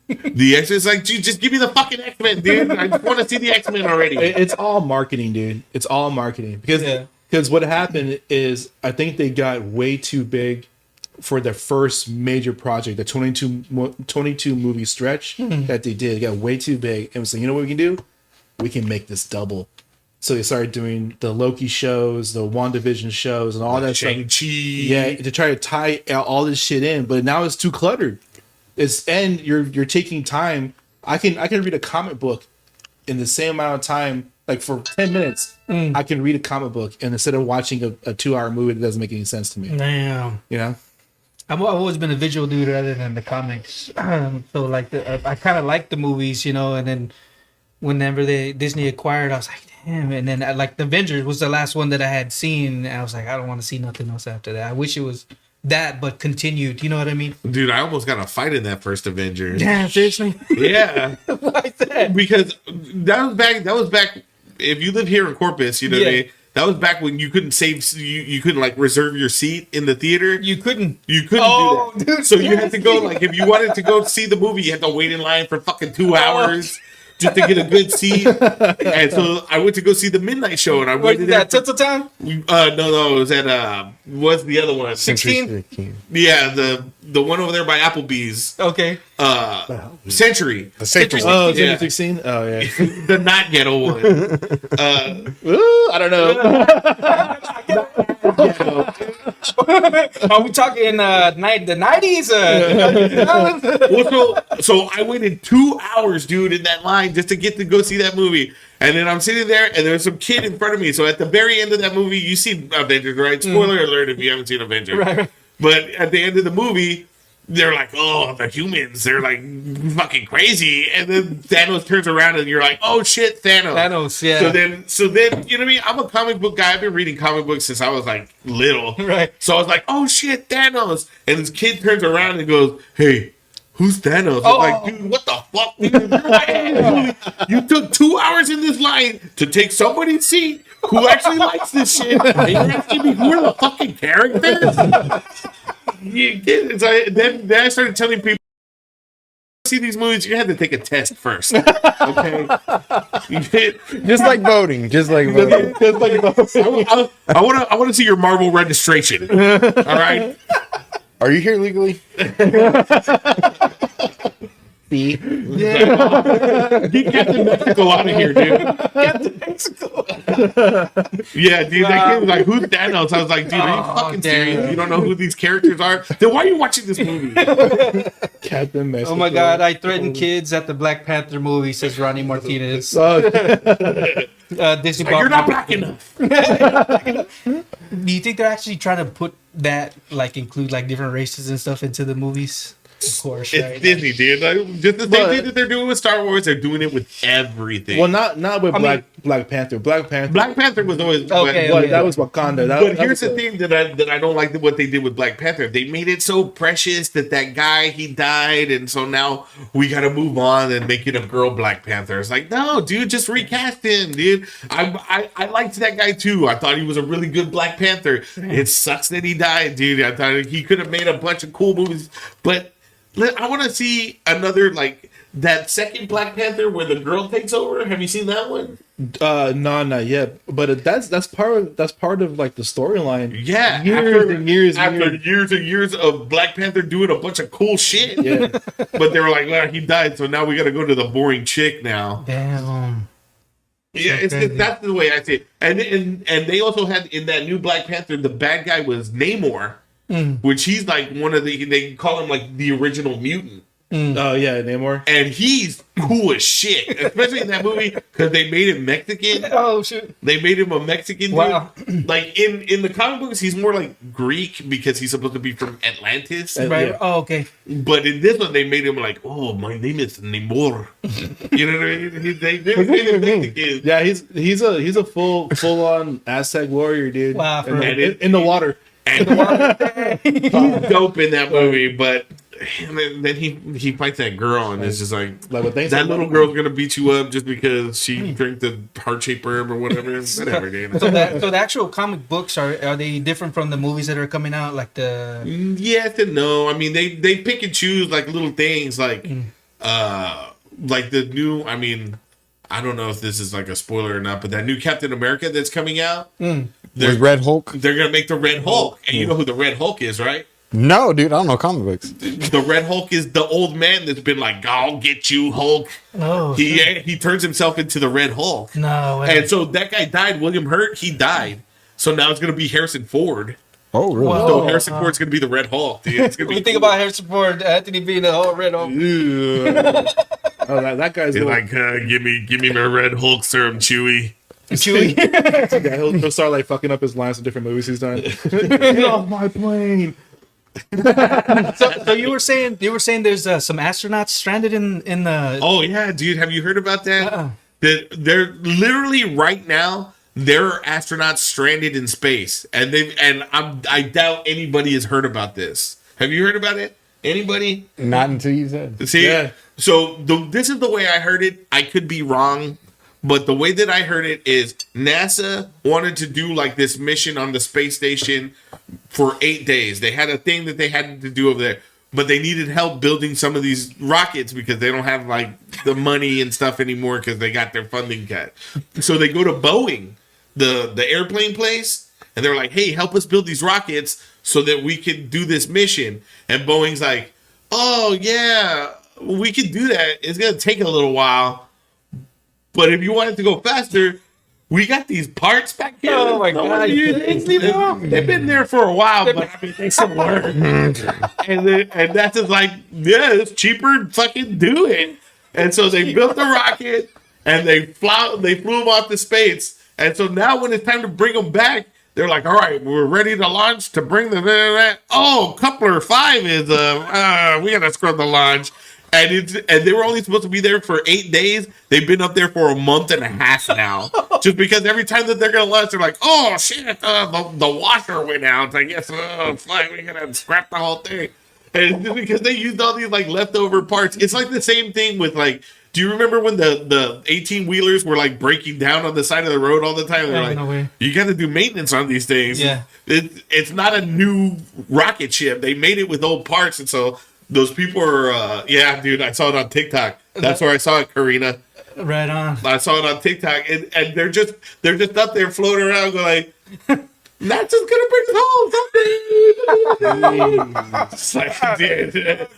The X-Men is like, dude, just give me the fucking X-Men, dude. I just want to see the X-Men already. It's all marketing, dude. It's all marketing because what happened is I think they got way too big for their first major project, the 22 movie stretch that they did. It got way too big, and was like, you know what we can do? We can make this double. So they started doing the Loki shows, the WandaVision shows, and all that stuff. Shang-Chi. Yeah, to try to tie all this shit in, but now it's too cluttered. And you're taking time. I can read a comic book in the same amount of time, like for 10 minutes. I can read a comic book, and instead of watching a 2-hour movie that doesn't make any sense to me. Damn. You know? I've always been a visual dude rather than the comics. So like I kind of like the movies, you know, and then whenever Disney acquired, I was like, damn. And then like the Avengers was the last one that I had seen. And I was like, I don't want to see nothing else after that. I wish it was that, but continued. You know what I mean? Dude, I almost got a fight in that first Avenger. Yeah, seriously. Yeah. Why is that? Because that was back. If you live here in Corpus, you know what I mean? That was back when you couldn't you couldn't like reserve your seat in the theater. You couldn't do that. Dude, so you had to go, like, if you wanted to go see the movie, you had to wait in line for fucking 2 hours just to get a good seat. And so I went to go see the midnight show, and I waited at Tinseltown? No, it was at what's the other one? 16? Yeah, the one over there by Applebee's. Okay. Century. The Century. Oh, Yeah. 16? Oh, yeah. The not ghetto one. Ooh, I don't know. Are we talking the 90s? Well, so I waited 2 hours, dude, in that line just to get to go see that movie. And then I'm sitting there, and there's some kid in front of me. So at the very end of that movie, you see Avengers, right? Spoiler alert if you haven't seen Avengers. Right. But at the end of the movie, they're like, oh, the humans, they're like fucking crazy. And then Thanos turns around, and you're like, oh shit, Thanos. Thanos, yeah. So then, you know what I mean? I'm a comic book guy. I've been reading comic books since I was like little. Right. So I was like, oh shit, Thanos. And this kid turns around and goes, hey, who's Thanos? I'm like, dude, what the fuck? Dude? You took 2 hours in this line to take somebody's seat who actually likes this shit. And you're asking me who are the fucking characters? You get it. So then I started telling people, see these movies, you had to take a test first. Okay? Just like voting. I want to see your Marvel registration. All right? Are you here legally? See? Get Captain Mexico out of here, dude. Captain Mexico. Yeah, dude, that kid was like, who's Thanos? I was like, dude, are you fucking serious? You don't know who these characters are? Then why are you watching this movie? Captain Mexico. Oh my God, I threatened kids at the Black Panther movie, says Ronnie Martinez. Disney Like, you're not black enough. Do you think they're actually trying to put that, like, include like different races and stuff into the movies? Of course, It's right? Disney, dude. Like, just the same thing that they're doing with Star Wars, they're doing it with everything. Well, not with Black Panther. Black Panther was always Okay, but, okay. that was Wakanda. But here's the thing that I don't like what they did with Black Panther. They made it so precious that guy, he died, and so now we got to move on and make it a girl Black Panther. It's like, no, dude, just recast him, dude. I liked that guy too. I thought he was a really good Black Panther. It sucks that he died, dude. I thought he could have made a bunch of cool movies, but I want to see another, like, that second Black Panther where the girl takes over. Have you seen that one? No, not yet. But that's part of like the storyline. Yeah, after years and years of Black Panther doing a bunch of cool shit. Yeah. But they were like, well, he died, so now we got to go to the boring chick now. Damn. Yeah, that's the way I see it. And they also had in that new Black Panther, the bad guy was Namor. Which he's like one of they call him like the original mutant. Oh yeah, Namor. And he's cool as shit, especially in that movie because they made him Mexican. Oh shit! They made him a Mexican. Wow. Dude. Like in the comic books, he's more like Greek because he's supposed to be from Atlantis. Right. Yeah. Oh, okay. But in this one, they made him like, oh, my name is Namor. You know what I mean? They made him Mexican. Yeah, he's a full on Aztec warrior, dude. Wow, And in the water. And he's dope in that movie, but then he fights that girl, and it's just like that little girl's gonna beat you up just because she drank the heart-shaped herb or whatever. Whatever, dude. So the actual comic books are they different from the movies that are coming out? Like the Yes and no. I mean, they pick and choose like little things, like the new. I mean, I don't know if this is like a spoiler or not, but that new Captain America that's coming out. With Red Hulk? They're gonna make the Red Hulk, and you know who the Red Hulk is, right? No, dude, I don't know comic books. The Red Hulk is the old man that's been like, "I'll get you, Hulk." Oh, He turns himself into the Red Hulk. no way. And so that guy died. William Hurt, he died. So now it's gonna be Harrison Ford. Oh, really? Whoa. So Harrison Ford's gonna be the Red Hulk, dude. It's gonna When be you think about Harrison Ford, Anthony being the whole red Hulk. Oh, that guy's He's going like, give me my Red Hulk serum, Chewie. Chewie. yeah, he'll start like fucking up his lines in different movies he's done. Get off my plane. So you were saying there's some astronauts stranded in the. Oh yeah, dude. Have you heard about that? Uh-uh. That they're literally right now. There are astronauts stranded in space, and I doubt anybody has heard about this. Have you heard about it? Anybody? Not until you said. See, Yeah. so this is the way I heard it. I could be wrong, but the way that I heard it is NASA wanted to do like this mission on the space station for 8 days. They had a thing that they had to do over there, but they needed help building some of these rockets because they don't have like the money and stuff anymore because they got their funding cut. So they go to Boeing, the airplane place, and they're like, "Hey, help us build these rockets so that we can do this mission." And Boeing's like, "Oh yeah, we can do that. It's gonna take a little while, but if you want it to go faster, we got these parts back here." Oh my God. They've been there for a while, but I mean, they some work. and that's just like, yeah, it's cheaper. Fucking do it. And so they built the rocket and they flew them off to space. And so now when it's time to bring them back, they're like, "All right, we're ready to launch to bring the oh, coupler 5 is we gotta scrub the launch." And they were only supposed to be there for 8 days. They've been up there for a month and a half now. Just because every time that they're gonna launch, they're like, "Oh shit, the washer went out. I guess fine, we're gonna scrap the whole thing." And just because they used all these like leftover parts, it's like the same thing with like. Do you remember when the 18-wheelers were like breaking down on the side of the road all the time? They're Oh, no way. like, "You got to do maintenance on these things." Yeah. It's not a new rocket ship. They made it with old parts, and so those people are. Yeah, dude, I saw it on TikTok. That's where I saw it, Karina. Right on. I saw it on TikTok, and they're just up there floating around, going like, "That's just gonna bring us home someday." It's like, dude.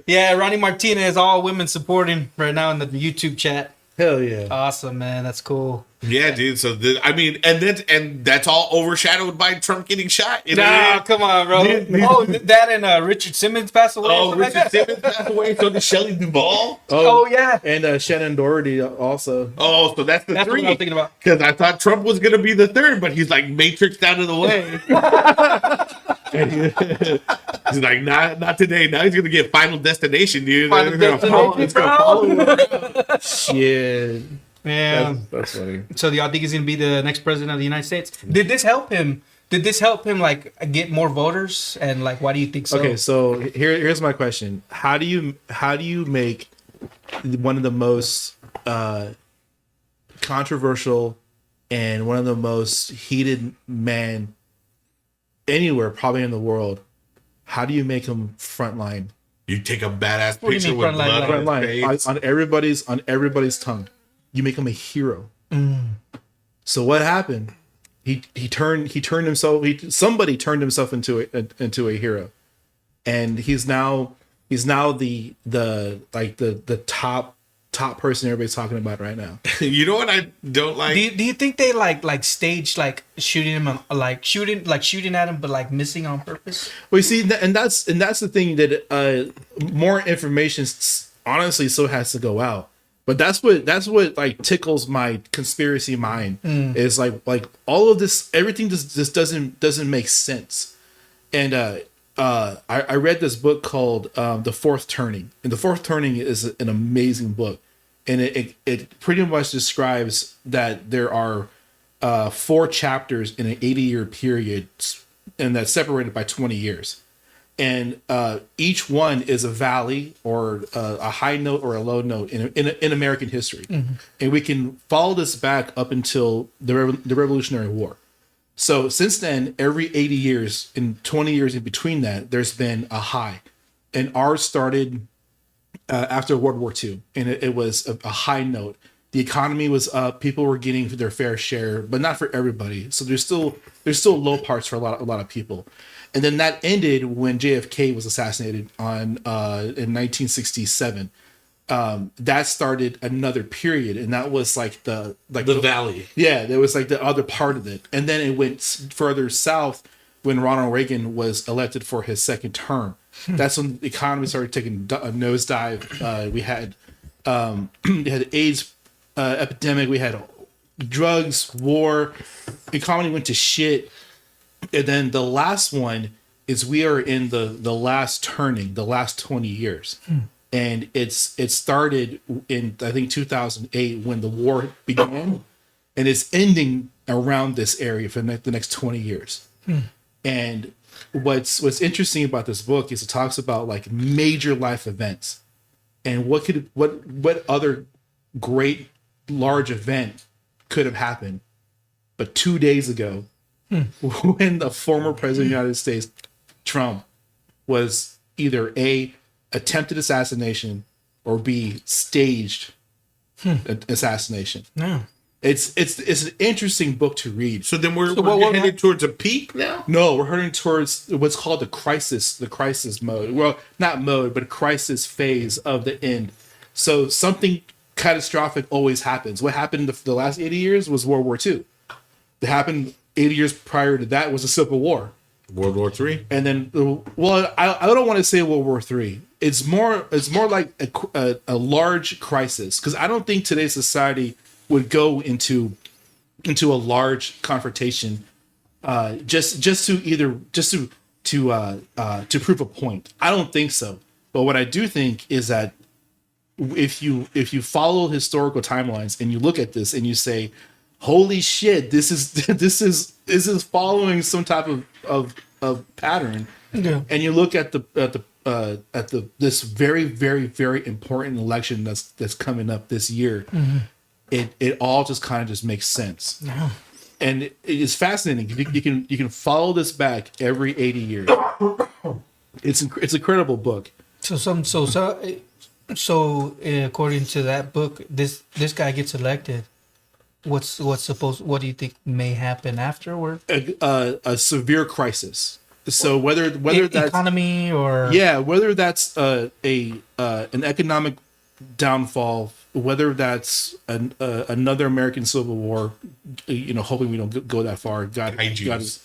Yeah, Ronnie Martinez, all women supporting right now in the YouTube chat. Hell yeah. Awesome, man. That's cool. Yeah, dude. So I mean, and that's all overshadowed by Trump getting shot. You know? Nah, come on, bro. Oh, that and Richard Simmons passed away. Oh, or something Richard like that? Simmons passed away. So did Shelley Duvall. Oh, yeah. And Shannon Doherty also. Oh, so that's the That's what three. I'm thinking about. Because I thought Trump was going to be the third, but he's like matrixed out of the way. He's like, not today. Now he's going to get Final Destination, dude. Final They're gonna Destination, it's gonna follow him. Shit. Yeah. That's funny. So y'all think he's gonna be the next president of the United States? Did this help him? Did this help him like get more voters? And like, why do you think so? Okay, so here's my question: How do you make one of the most controversial and one of the most heated men anywhere, probably in the world? How do you make him frontline? You take a badass What do you picture mean with frontline? blood on his Frontline face. on everybody's tongue. You make him a hero. So what happened? He turned himself. Somebody turned himself into a hero, and he's now the top person everybody's talking about right now. You know what I don't like? Do you think they like staged like shooting him shooting at him but like missing on purpose? Well, you see, and that's the thing that more information honestly still has to go out. But that's what like tickles my conspiracy mind is like all of this, everything just doesn't make sense. And I read this book called The Fourth Turning, and The Fourth Turning is an amazing book, and it pretty much describes that there are 4 chapters in an 80-year period, and that's separated by 20 years. And each one is a valley or a high note or a low note in American history. And we can follow this back up until the Revolutionary War. So since then, every 80 years and 20 years in between that, there's been a high. And ours started after World War II. And it was a high note. The economy was up. People were getting their fair share, but not for everybody. So there's still low parts for a lot of people. And then that ended when JFK was assassinated in 1967. That started another period, and that was like the valley. Yeah, there was like the other part of it, and then it went further south when Ronald Reagan was elected for his second term. That's when the economy started taking a nosedive. We had AIDS epidemic. We had drugs, war. Economy went to shit. And then the last one is we are in the last turning, the last 20 years. And it started in, I think, 2008 when the war began. And it's ending around this area for the next 20 years. And what's interesting about this book is it talks about like major life events and what other great large event could have happened. But 2 days ago, when the former president of the United States, Trump, was either A, attempted assassination, or B, staged assassination. No. It's an interesting book to read. So then we're headed towards a peak now? No, we're heading towards what's called the crisis mode. Well, not mode, but crisis phase of the end. So something catastrophic always happens. What happened the last 80 years was World War II. That happened 80 years prior to that was the Civil War. World War III. And then, well, I don't want to say World War III. It's more like a large crisis, because I don't think today's society would go into a large confrontation just to prove a point. I don't think so. But what I do think is that if you follow historical timelines and you look at this and you say, holy shit, this is following some type of pattern. Yeah. And you look at this very, very, very important election that's coming up this year. It all just kind of just makes sense. Yeah. And it is fascinating. You can follow this back every 80 years. It's an incredible book. So according to that book, this guy gets elected. What do you think may happen afterward? A severe crisis. So whether that's economy or whether that's an economic downfall, whether that's another American Civil War, hoping we don't go that far. Kaijus.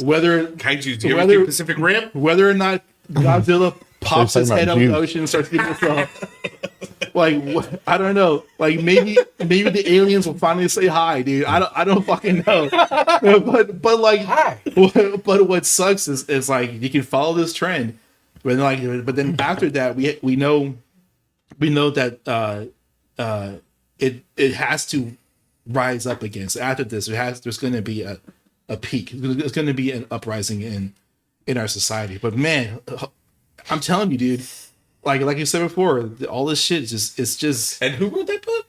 Whether kaijus, do you ever see Pacific Rim? Whether or not Godzilla pops his head out of the ocean and starts getting himself. Like, I don't know. Like, maybe the aliens will finally say hi, dude. I don't fucking know. But like, hi. But what sucks is like you can follow this trend, but then after that we know that it has to rise up again. So after this, there's going to be a peak. There's going to be an uprising in our society. But man, I'm telling you, dude. Like you said before, all this shit it's just. And who wrote that book?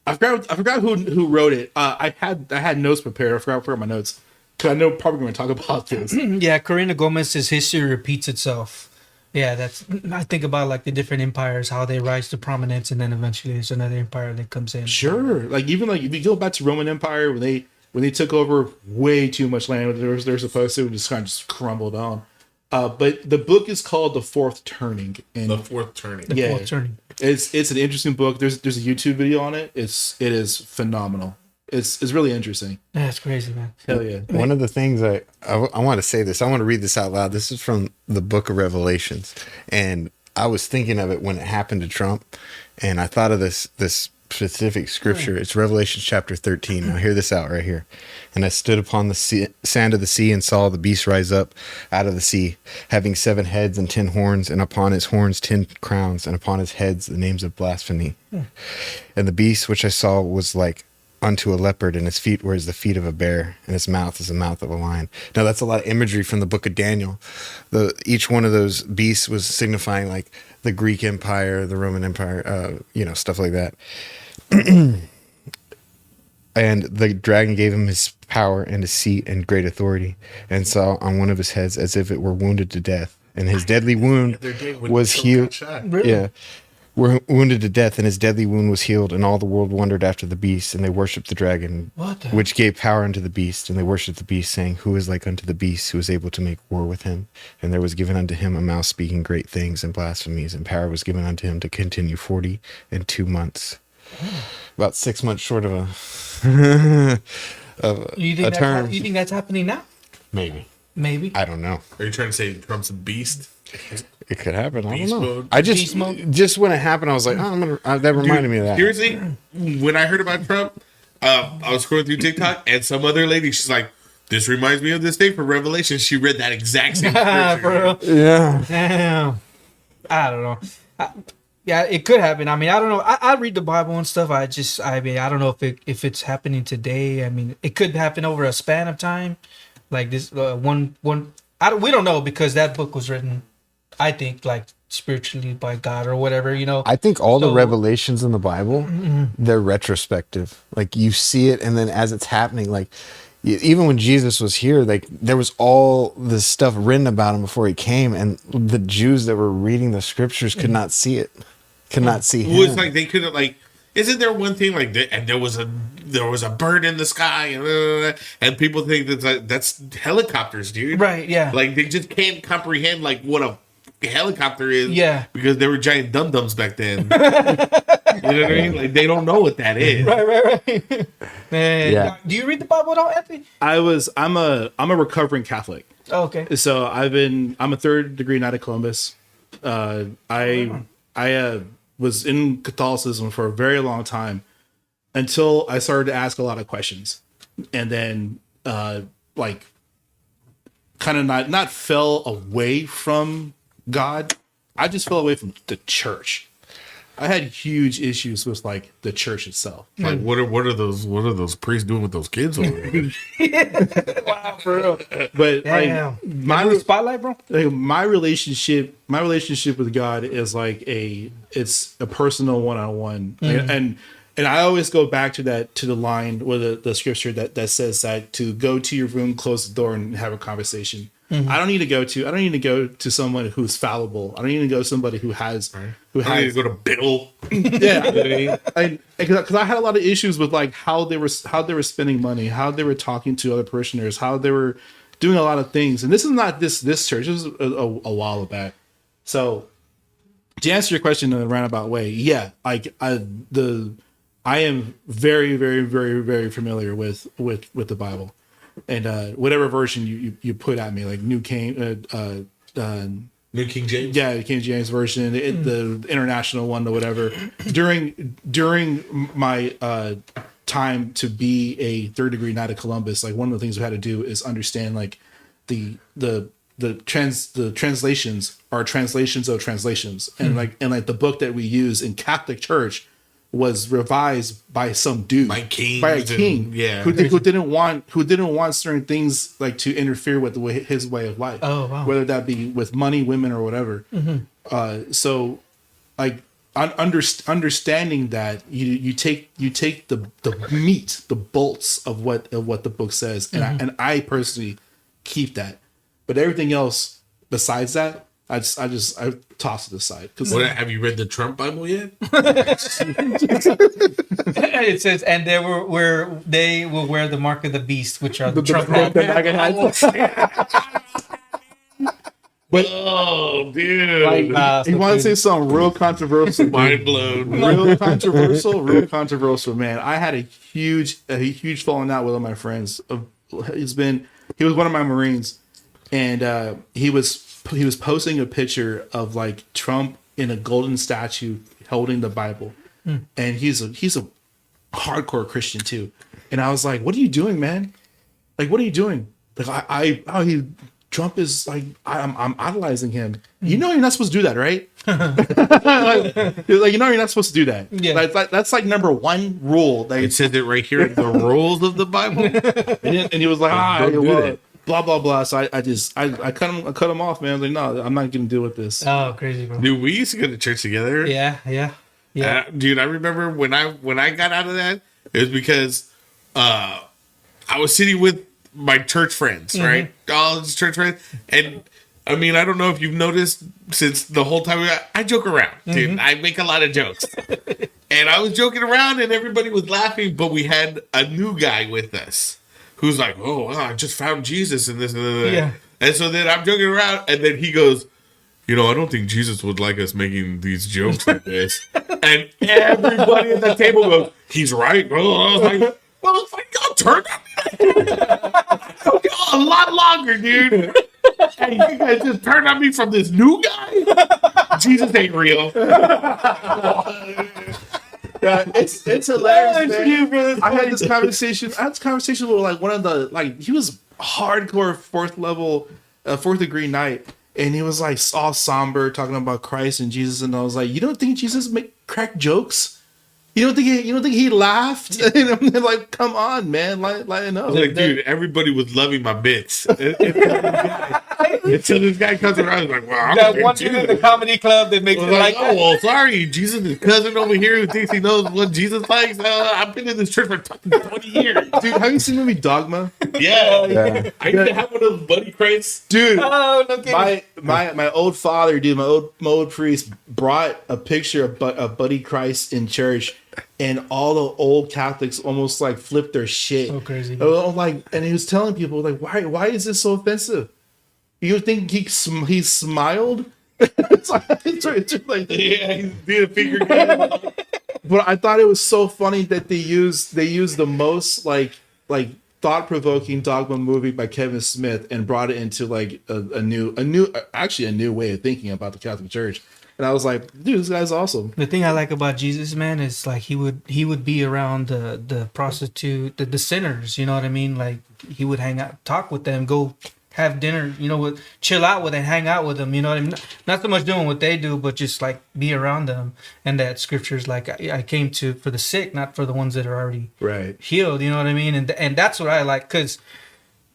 I forgot who wrote it. I had notes prepared. I forgot my notes because I know probably going to talk about this. Yeah, Karina Gomez's history repeats itself. Yeah, I think about like the different empires, how they rise to prominence, and then eventually there's another empire that comes in. Sure, like even like if you go back to Roman Empire when they took over way too much land, they're supposed to, and just kind of just crumbled on. But the book is called The Fourth Turning. And The Fourth Turning. Fourth Turning. It's an interesting book. There's a YouTube video on it. It is phenomenal. It's really interesting. That's crazy, man. Hell yeah. One of the things I want to say this. I want to read this out loud. This is from the Book of Revelations, and I was thinking of it when it happened to Trump, and I thought of this specific scripture. It's Revelation chapter 13. Now hear this out right here. And I stood upon the sand of the sea and saw the beast rise up out of the sea, having 7 heads and 10 horns, and upon his horns 10 crowns, and upon his heads the names of blasphemy. And the beast which I saw was like unto a leopard, and his feet were as the feet of a bear, and his mouth is the mouth of a lion. Now that's a lot of imagery from the book of Daniel. Each one of those beasts was signifying like the Greek Empire, the Roman Empire, stuff like that. And the dragon gave him his power and his seat and great authority, and saw on one of his heads as if it were wounded to death, and his deadly wound was healed. Really? Yeah, were wounded to death, and his deadly wound was healed, and all the world wondered after the beast, and they worshipped the dragon, which gave power unto the beast, and they worshipped the beast, saying, Who is like unto the beast, who is able to make war with him? And there was given unto him a mouth speaking great things and blasphemies, and power was given unto him to continue 42 months. About 6 months short of a term. You think that's happening now? Maybe. I don't know. Are you trying to say Trump's a beast? It could happen. I don't Beast know. mode? I Beast mode? just when it happened, I was like, that reminded me of that. Seriously, when I heard about Trump, I was scrolling through TikTok, and some other lady, she's like, "This reminds me of this thing from Revelation." She read that exact same scripture. Bro. Yeah. Damn. I don't know. Yeah, it could happen. I mean, I don't know. I read the Bible and stuff. I don't know if it's happening today. I mean, it could happen over a span of time, like this one. We don't know because that book was written, I think, like spiritually by God or whatever. I think all the revelations in the Bible, they're retrospective. Like you see it, and then as it's happening, like even when Jesus was here, like there was all this stuff written about him before he came, and the Jews that were reading the scriptures could not see it, could not see him. Well, it's like they couldn't like. Isn't there one thing like that? And there was a bird in the sky, and people think that's helicopters, dude. Right? Yeah. Like they just can't comprehend like what a helicopter is. Yeah. Because they were giant dum dums back then. You know what I mean? Like they don't know what that is. Right. Man, Yeah. do you read the Bible at all, Anthony? I'm a recovering Catholic. Oh, okay. So I'm a third degree Knight of Columbus. I was in Catholicism for a very long time until I started to ask a lot of questions, and then like kind of not fell away from God. I just fell away from the church. I had huge issues with like the church itself. Like what are those priests doing with those kids over there? Wow, for real. But Damn. like my Spotlight, bro. like, my relationship with God is like it's a personal one-on-one. And I always go back to the line with the scripture that says that to go to your room, close the door, and have a conversation. I don't need to go to someone who's fallible. I don't need to go to somebody who has I need to go to Bill. yeah. Because I had a lot of issues with like how they were spending money, how they were talking to other parishioners, how they were doing a lot of things. And this is not this church. This was a while back. So to answer your question in a roundabout way, yeah, like I am very, very, very, very familiar with the Bible. And whatever version you put at me, like New King James, yeah, the King James version, the international one or whatever. During my time to be a third degree Knight of Columbus, like one of the things we had to do is understand like the translations are translations of translations, and like the book that we use in Catholic Church was revised by some dude, by a king, who didn't want certain things like to interfere with his way of life. Oh, wow. Whether that be with money, women, or whatever. So, like understanding that you take the meat, the bolts of what the book says, and I personally keep that, but everything else besides that, I toss it aside. Have you read the Trump Bible yet? It says, and they will wear the mark of the beast, which are the Trump. But oh, dude, like, you want to say something real controversial? Mind blown. Real controversial, man. I had a huge falling out with one of my friends. He was one of my Marines, and he was posting a picture of like Trump in a golden statue holding the Bible, and he's a hardcore Christian too. And I was like, "What are you doing, man? Like, what are you doing?" Like, Trump is like, I'm idolizing him. You know, you're not supposed to do that, right? like, you know, you're not supposed to do that. Yeah, that's like number one rule. It said it right here in the rules of the Bible. And he was like, blah blah blah. So I cut him off, man. I was like, no, I'm not gonna deal with this. Oh, crazy, bro. Dude, we used to go to church together. Yeah. Dude, I remember when I got out of that, it was because I was sitting with my church friends, right? All these church friends, and I mean, I don't know if you've noticed since the whole time I joke around, dude. I make a lot of jokes. And I was joking around and everybody was laughing, but we had a new guy with us who's like, oh, I just found Jesus and this and that. Yeah. And so then I'm joking around and then he goes, I don't think Jesus would like us making these jokes like this. And everybody at the table goes, he's right, bro. I was like, y'all turned on me a lot longer, dude. Hey, you guys just turned on me from this new guy? Jesus ain't real. Yeah, it's hilarious, man. I had this conversation. With like one of the he was hardcore fourth degree knight, and he was like all somber talking about Christ and Jesus, and I was like, you don't think Jesus make crack jokes? You don't think he laughed? And I'm like, come on, man, lighten up. Like, dude, everybody was loving my bits. Until this guy comes around, he's like, well, I'm That one dude in the comedy club that makes it like oh, that. well, sorry, Jesus' cousin over here who thinks he knows what Jesus likes. I've been in this church for 20 years. Dude, have you seen the movie Dogma? Yeah. I used to have one of those buddy crates. Dude, Oh, no kidding. my old father, dude, my old priest brought a picture of Buddy Christ in church, and all the old Catholics almost like flipped their shit. So crazy. And he was telling people like, why is this so offensive? You think he smiled? it's just like, Yeah, he's being a finger gun. but I thought it was so funny that they used the most like thought-provoking dogma movie by Kevin Smith and brought it into like a new way of thinking about the Catholic Church. And I was like, dude, this guy's awesome. The thing I like about Jesus, man, is like he would be around the prostitute, the sinners. You know what I mean? Like he would hang out, talk with them, go have dinner. Chill out with and hang out with them. You know what I mean? Not so much doing what they do, but just like be around them. And that scripture's like I came for the sick, not for the ones that are already healed. You know what I mean? And that's what I like, because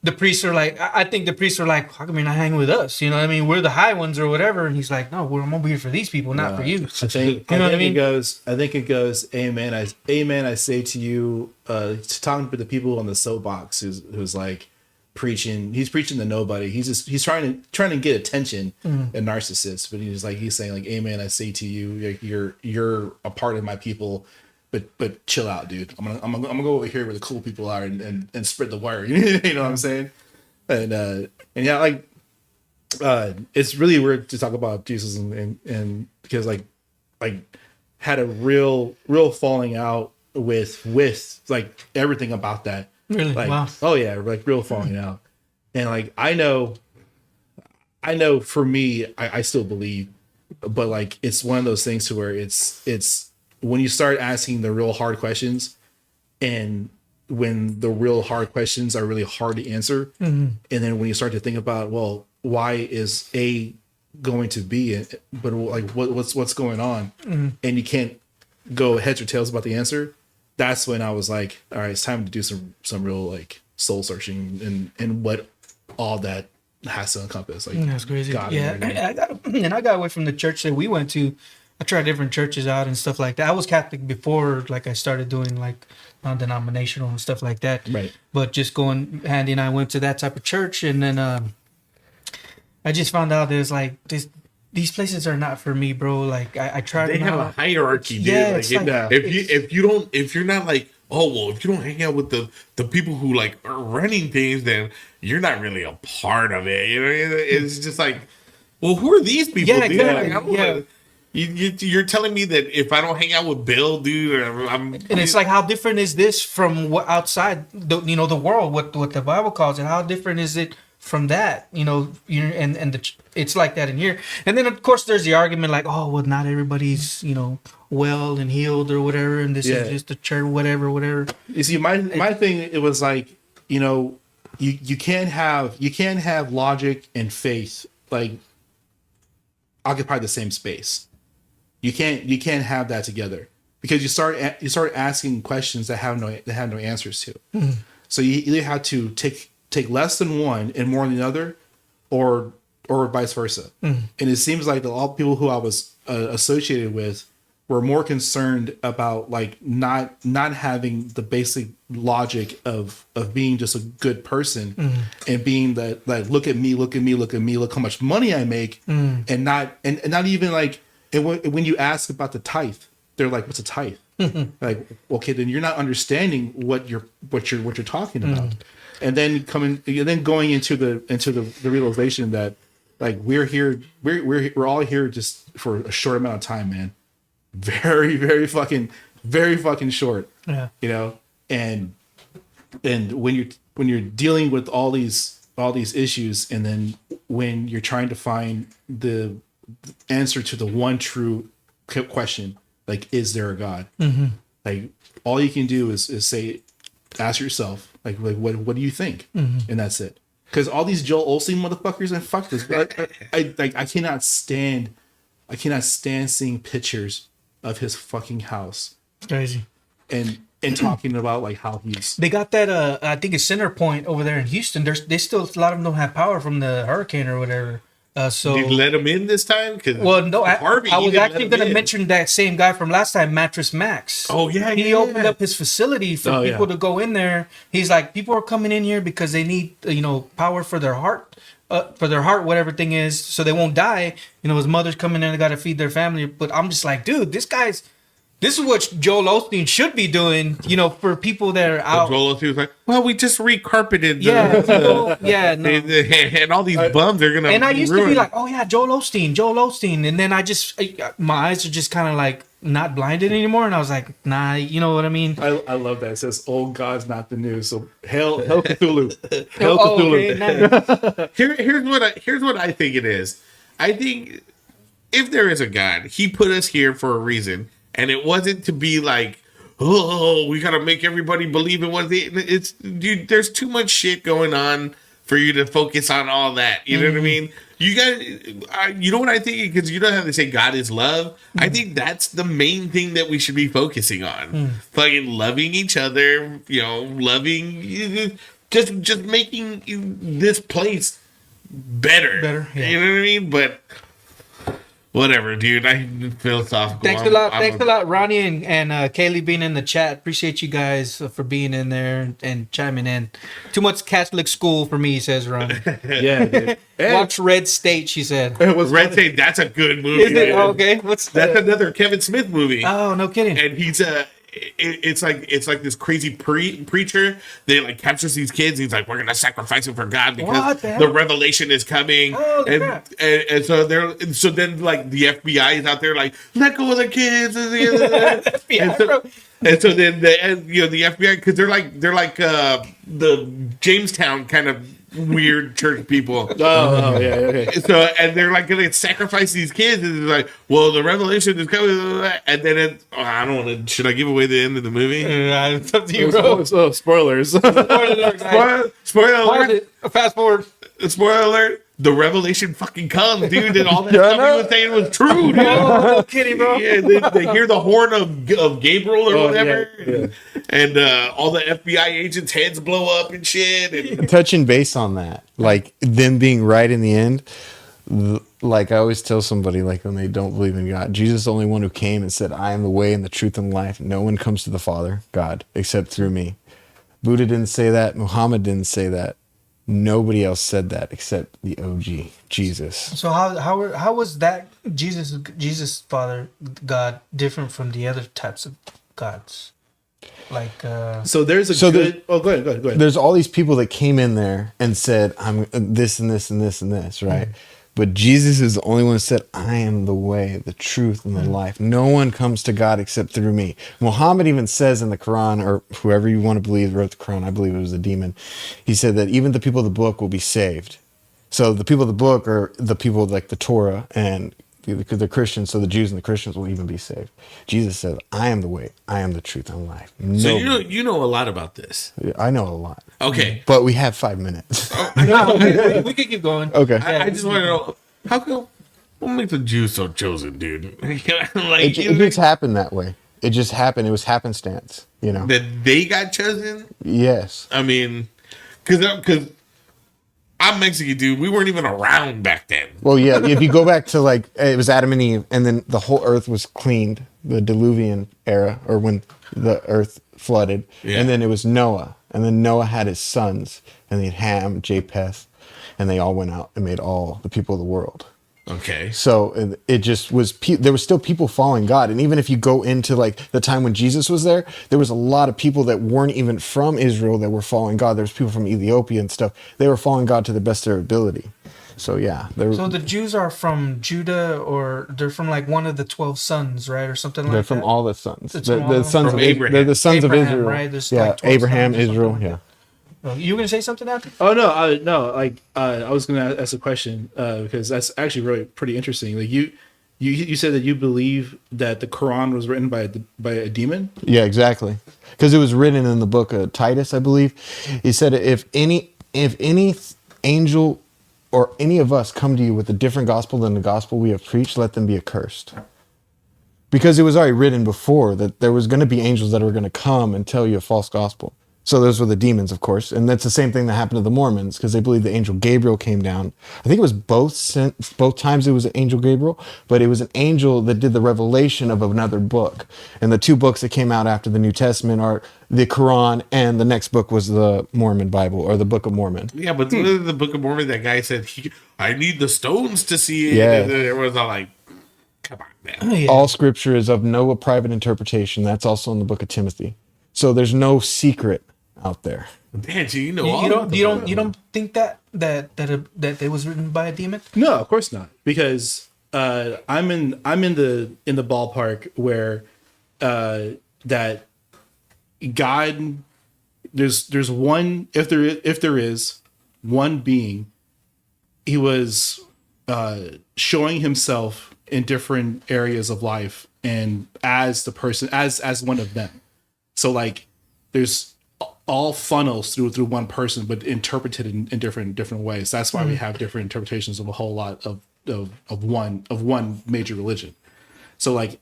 the priests are like, I think the priests are like, how come you're not hanging with us? You know what I mean? We're the high ones or whatever. And he's like, no, I'm over here for these people, not for you. I think it goes, amen. I say to you, talking to the people on the soapbox who's like preaching. He's preaching to nobody. He's trying to get attention, a narcissist. But he's saying like, amen. I say to you, you're a part of my people. But chill out, dude. I'm gonna go over here where the cool people are and spread the word. You know what I'm saying? And yeah, like it's really weird to talk about Jesus and because like had a real falling out with like everything about that. Really? Like, Wow. oh yeah, like real falling out. And like I know for me, I still believe, but like it's one of those things to where it's when you start asking the real hard questions, and when the real hard questions are really hard to answer, and then when you start to think about, well, why is A going to B, but like what's going on, and you can't go heads or tails about the answer, that's when I was like, all right, it's time to do some real like soul searching and what all that has to encompass. Like That's crazy. God Yeah, and everything. I got away from the church that we went to. I tried different churches out and stuff like that. I was Catholic before, like I started doing like non-denominational and stuff like that. Right. But just going, Andy and I went to that type of church, and then I just found out there's like these places are not for me, bro. Like I tried. They have a hierarchy, dude. Yeah, Like, it's like- if you're not like, oh well, if you don't hang out with the people who like are running things, then you're not really a part of it. You know, it's just like, well, who are these people? Yeah, dude? exactly. Like, Yeah. You're telling me that if I don't hang out with Bill, dude, I'm And it's like, how different is this from what outside the world, what the Bible calls it? How different is it from that? It's like that in here. And then of course there's the argument like, oh well, not everybody's well and healed or whatever, and this is just the church, whatever. You see, my thing, it was like, you can't have logic and faith like occupy the same space. You can't have that together, because you start asking questions that have no answers to. So you either have to take less than one and more than the other, or vice versa. And it seems like all people who I was associated with we're more concerned about like not having the basic logic of being just a good person and being that like look at me, look how much money I make, and not even like, and when you ask about the tithe, they're like, what's a tithe? Like, okay, then you're not understanding what you're talking about. And then going into the realization that like we're all here just for a short amount of time, man. Very fucking short. Yeah. You know, and when you're dealing with all these issues, and then when you're trying to find the answer to the one true question, like, is there a God? Like, all you can do is say, ask yourself, like what do you think? And that's it. Because all these Joel Osteen motherfuckers, and fuck this, I cannot stand seeing pictures of his fucking house. Crazy. And talking about like how they got that I think a center point over there in Houston. They still, a lot of them don't have power from the hurricane or whatever. So did you let him in this time? Well, no, Harvey, I was actually going to mention that same guy from last time, Mattress Max. Oh yeah, he opened up his facility for people to go in there. He's like, people are coming in here because they need power for their heart, whatever thing is, so they won't die. His mother's coming in and got to feed their family. But I'm just like, dude, this is what Joel Osteen should be doing, for people that are out. Joel Osteen was like, well, we just recarpeted and all these bums are going to. And I used to be like, oh yeah, Joel Osteen. And then my eyes are just kind of like not blinded anymore. And I was like, nah, you know what I mean? I love that. It says, old God's not the new. So Hail Cthulhu. Hail Cthulhu. Okay, nice. Here's what I think it is. I think if there is a God, he put us here for a reason. And it wasn't to be like, oh, we gotta make everybody believe in what it's. Dude, there's too much shit going on for you to focus on all that. You know what I mean? You got, you know what I think? Because you know how they say God is love. I think that's the main thing that we should be focusing on. Fucking loving each other. Loving, just making this place better. Yeah. You know what I mean? But. Whatever, dude. I feel philosophical. Thanks a lot, Ronnie and Kaylee being in the chat. Appreciate you guys for being in there and chiming in. Too much Catholic school for me, says Ronnie. Yeah, dude. Watch Red State, she said. Red State, that's a good movie. Is it? Oh, okay. That's another Kevin Smith movie. Oh, no kidding. And he's it's like this crazy preacher. They like captures these kids. He's like, we're gonna sacrifice them for God because the revelation is coming. Oh, and so then like the FBI is out there like, let go of the kids. And so then the FBI, because they're like the Jamestown kind of weird church people. Oh yeah, okay. So and they're like gonna sacrifice these kids, and it's like, well, the revelation is coming, and then I don't want to. Should I give away the end of the movie? It's up to you, bro. So spoilers. Spoiler alert. Fast forward. Spoiler alert. The revelation fucking comes, dude, and all that stuff he was saying was true, dude. No kidding, bro. Yeah, they hear the horn of Gabriel or whatever, yeah. And all the FBI agents' heads blow up and shit. And touching base on that, like them being right in the end, like I always tell somebody, like when they don't believe in God, Jesus is the only one who came and said, I am the way and the truth and life. No one comes to the Father, God, except through me. Buddha didn't say that. Muhammad didn't say that. Nobody else said that except the OG, Jesus. So how was that Jesus Father God different from the other types of gods? Like so there's a go ahead. There's all these people that came in there and said, I'm this and this and this and this, right? But Jesus is the only one who said, I am the way, the truth, and the life. No one comes to God except through me. Muhammad even says in the Quran, or whoever you want to believe wrote the Quran, I believe it was a demon. He said that even the people of the book will be saved. So the people of the book are the people like the Torah and the Christians, so the Jews and the Christians will even be saved. Jesus said, I am the way, I am the truth, and life. So you know a lot about this. I know a lot. Okay. But we have 5 minutes. No, we could keep going. Okay. I just want to know, how come, what makes the Jews so chosen, dude? Like, it just happened that way. It just happened. It was happenstance, That they got chosen? Yes. I mean, because I'm Mexican, dude. We weren't even around back then. Well, yeah, if you go back to like it was Adam and Eve, and then the whole earth was cleaned, the Diluvian era, or when the earth flooded, Yeah. and then it was Noah, and then Noah had his sons, and they had Ham, Japheth, and they all went out and made all the people of the world. Okay. So it just was, there was still people following God. And even if you go into like the time when Jesus was there was a lot of people that weren't even from Israel that were following God. There was people from Ethiopia and stuff. They were following God to the best of their ability. So yeah. So the Jews are from Judah, or they're from like one of the 12 sons, right? Or something like they're that? from all the sons. It's The, from all the of them? sons From of Abraham. They're the sons Abraham, of Israel. right? There's Yeah, like 12 Abraham, sons or Israel, something. yeah. Oh, you were going to say something, Anthony? Oh no, no. Like I was gonna ask a question because that's actually really pretty interesting. Like you said that you believe that the Quran was written by a demon. Yeah, exactly. Because it was written in the book of Titus, I believe. He said, if any angel or any of us come to you with a different gospel than the gospel we have preached, let them be accursed. Because it was already written before that there was going to be angels that were going to come and tell you a false gospel. So those were the demons, of course. And that's the same thing that happened to the Mormons, because they believe the angel Gabriel came down. I think it was both times it was an angel Gabriel, but it was an angel that did the revelation of another book. And the two books that came out after the New Testament are the Quran, and the next book was the Mormon Bible, or the Book of Mormon. Yeah, but the Book of Mormon, that guy said, I need the stones to see it. Yeah. And then everyone's all like, come on, man. Yeah. All scripture is of no private interpretation. That's also in the book of Timothy. So there's no secret out there. Man, you know You, all you about the Bible. don't think that it was written by a demon? No, of course not. Because I'm in the ballpark where that God, there's one, if there is one being, he was showing himself in different areas of life and as the person as one of them. So like there's all funnels through one person, but interpreted in different ways. That's why we have different interpretations of a whole lot of one major religion. So like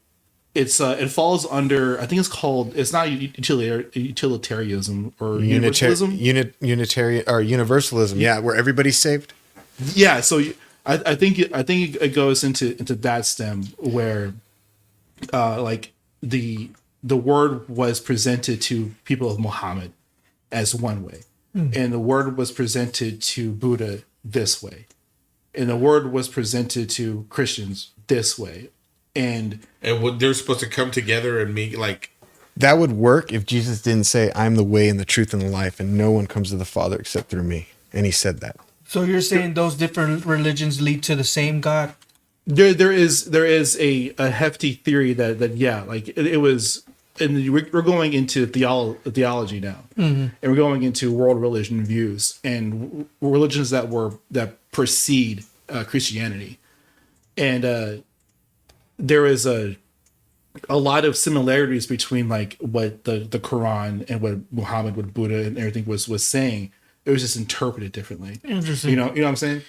it's it falls under, I think it's called, it's not utilitarianism or universalism. Unitarian or universalism. Yeah, where everybody's saved. Yeah, so I think it goes into that stem where like the word was presented to people of Muhammad as one way, and the word was presented to Buddha this way, and the word was presented to Christians this way, and what they're supposed to come together and make like That would work if Jesus didn't say, I'm the way and the truth and the life, and no one comes to the Father except through me. And he said that. So you're saying those different religions lead to the same God? there is a hefty theory that yeah, like it was. And we're going into theology now, and we're going into world religion views and religions that precede Christianity, and there is a lot of similarities between like what the Quran and what Muhammad, what Buddha and everything was saying. It was just interpreted differently. Interesting. You know what I'm saying?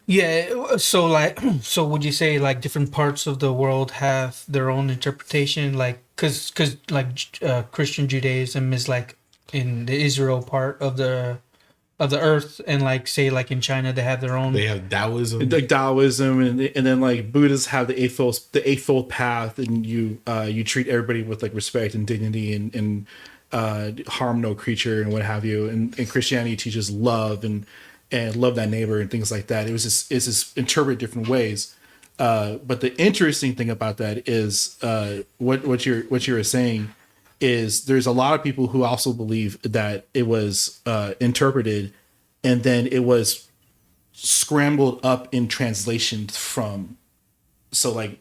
Yeah. So would you say like different parts of the world have their own interpretation? Like, cause like Christian Judaism is like in the Israel part of the earth, and like say like in China they have their own. they have Taoism. Like Taoism, and then like Buddhists have the eightfold path, and you treat everybody with like respect and dignity and harm no creature and what have you. And Christianity teaches love and love thy neighbor and things like that. It's just interpreted different ways. But the interesting thing about that is what you're saying is there's a lot of people who also believe that it was interpreted and then it was scrambled up in translation from. So like,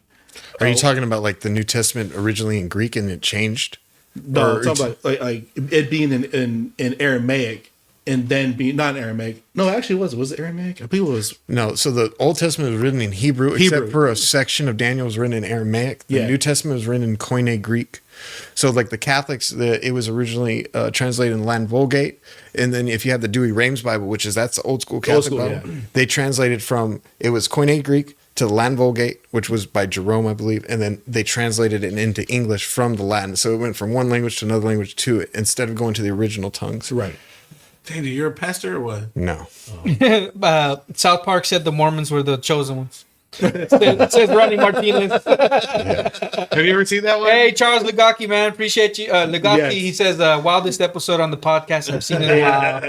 Are you talking about like the New Testament originally in Greek and it changed? no, Or I'm talking about like it being in Aramaic and then being not in Aramaic. No, actually, was it Aramaic? I believe it was. No, so the Old Testament was written in Hebrew, except for a section of Daniel was written in Aramaic. The Yeah. New Testament was written in Koine Greek. So like the Catholics, it was originally translated in the Latin Vulgate. And then if you have the Douay-Rheims Bible, that's the old school Catholic school, Bible, yeah. they translated it was Koine Greek to the Latin Vulgate, which was by Jerome, I believe. And then they translated it into English from the Latin. So it went from one language to another language to it instead of going to the original tongues. Right. Hey, dude, you're a pastor or what? No. South Park said the Mormons were the chosen ones. It says Ronnie Martinez. Have you ever seen that one? Hey, Charles Legaki, man, appreciate you. Legaki, Yes. he says, wildest episode on the podcast I've seen in a while.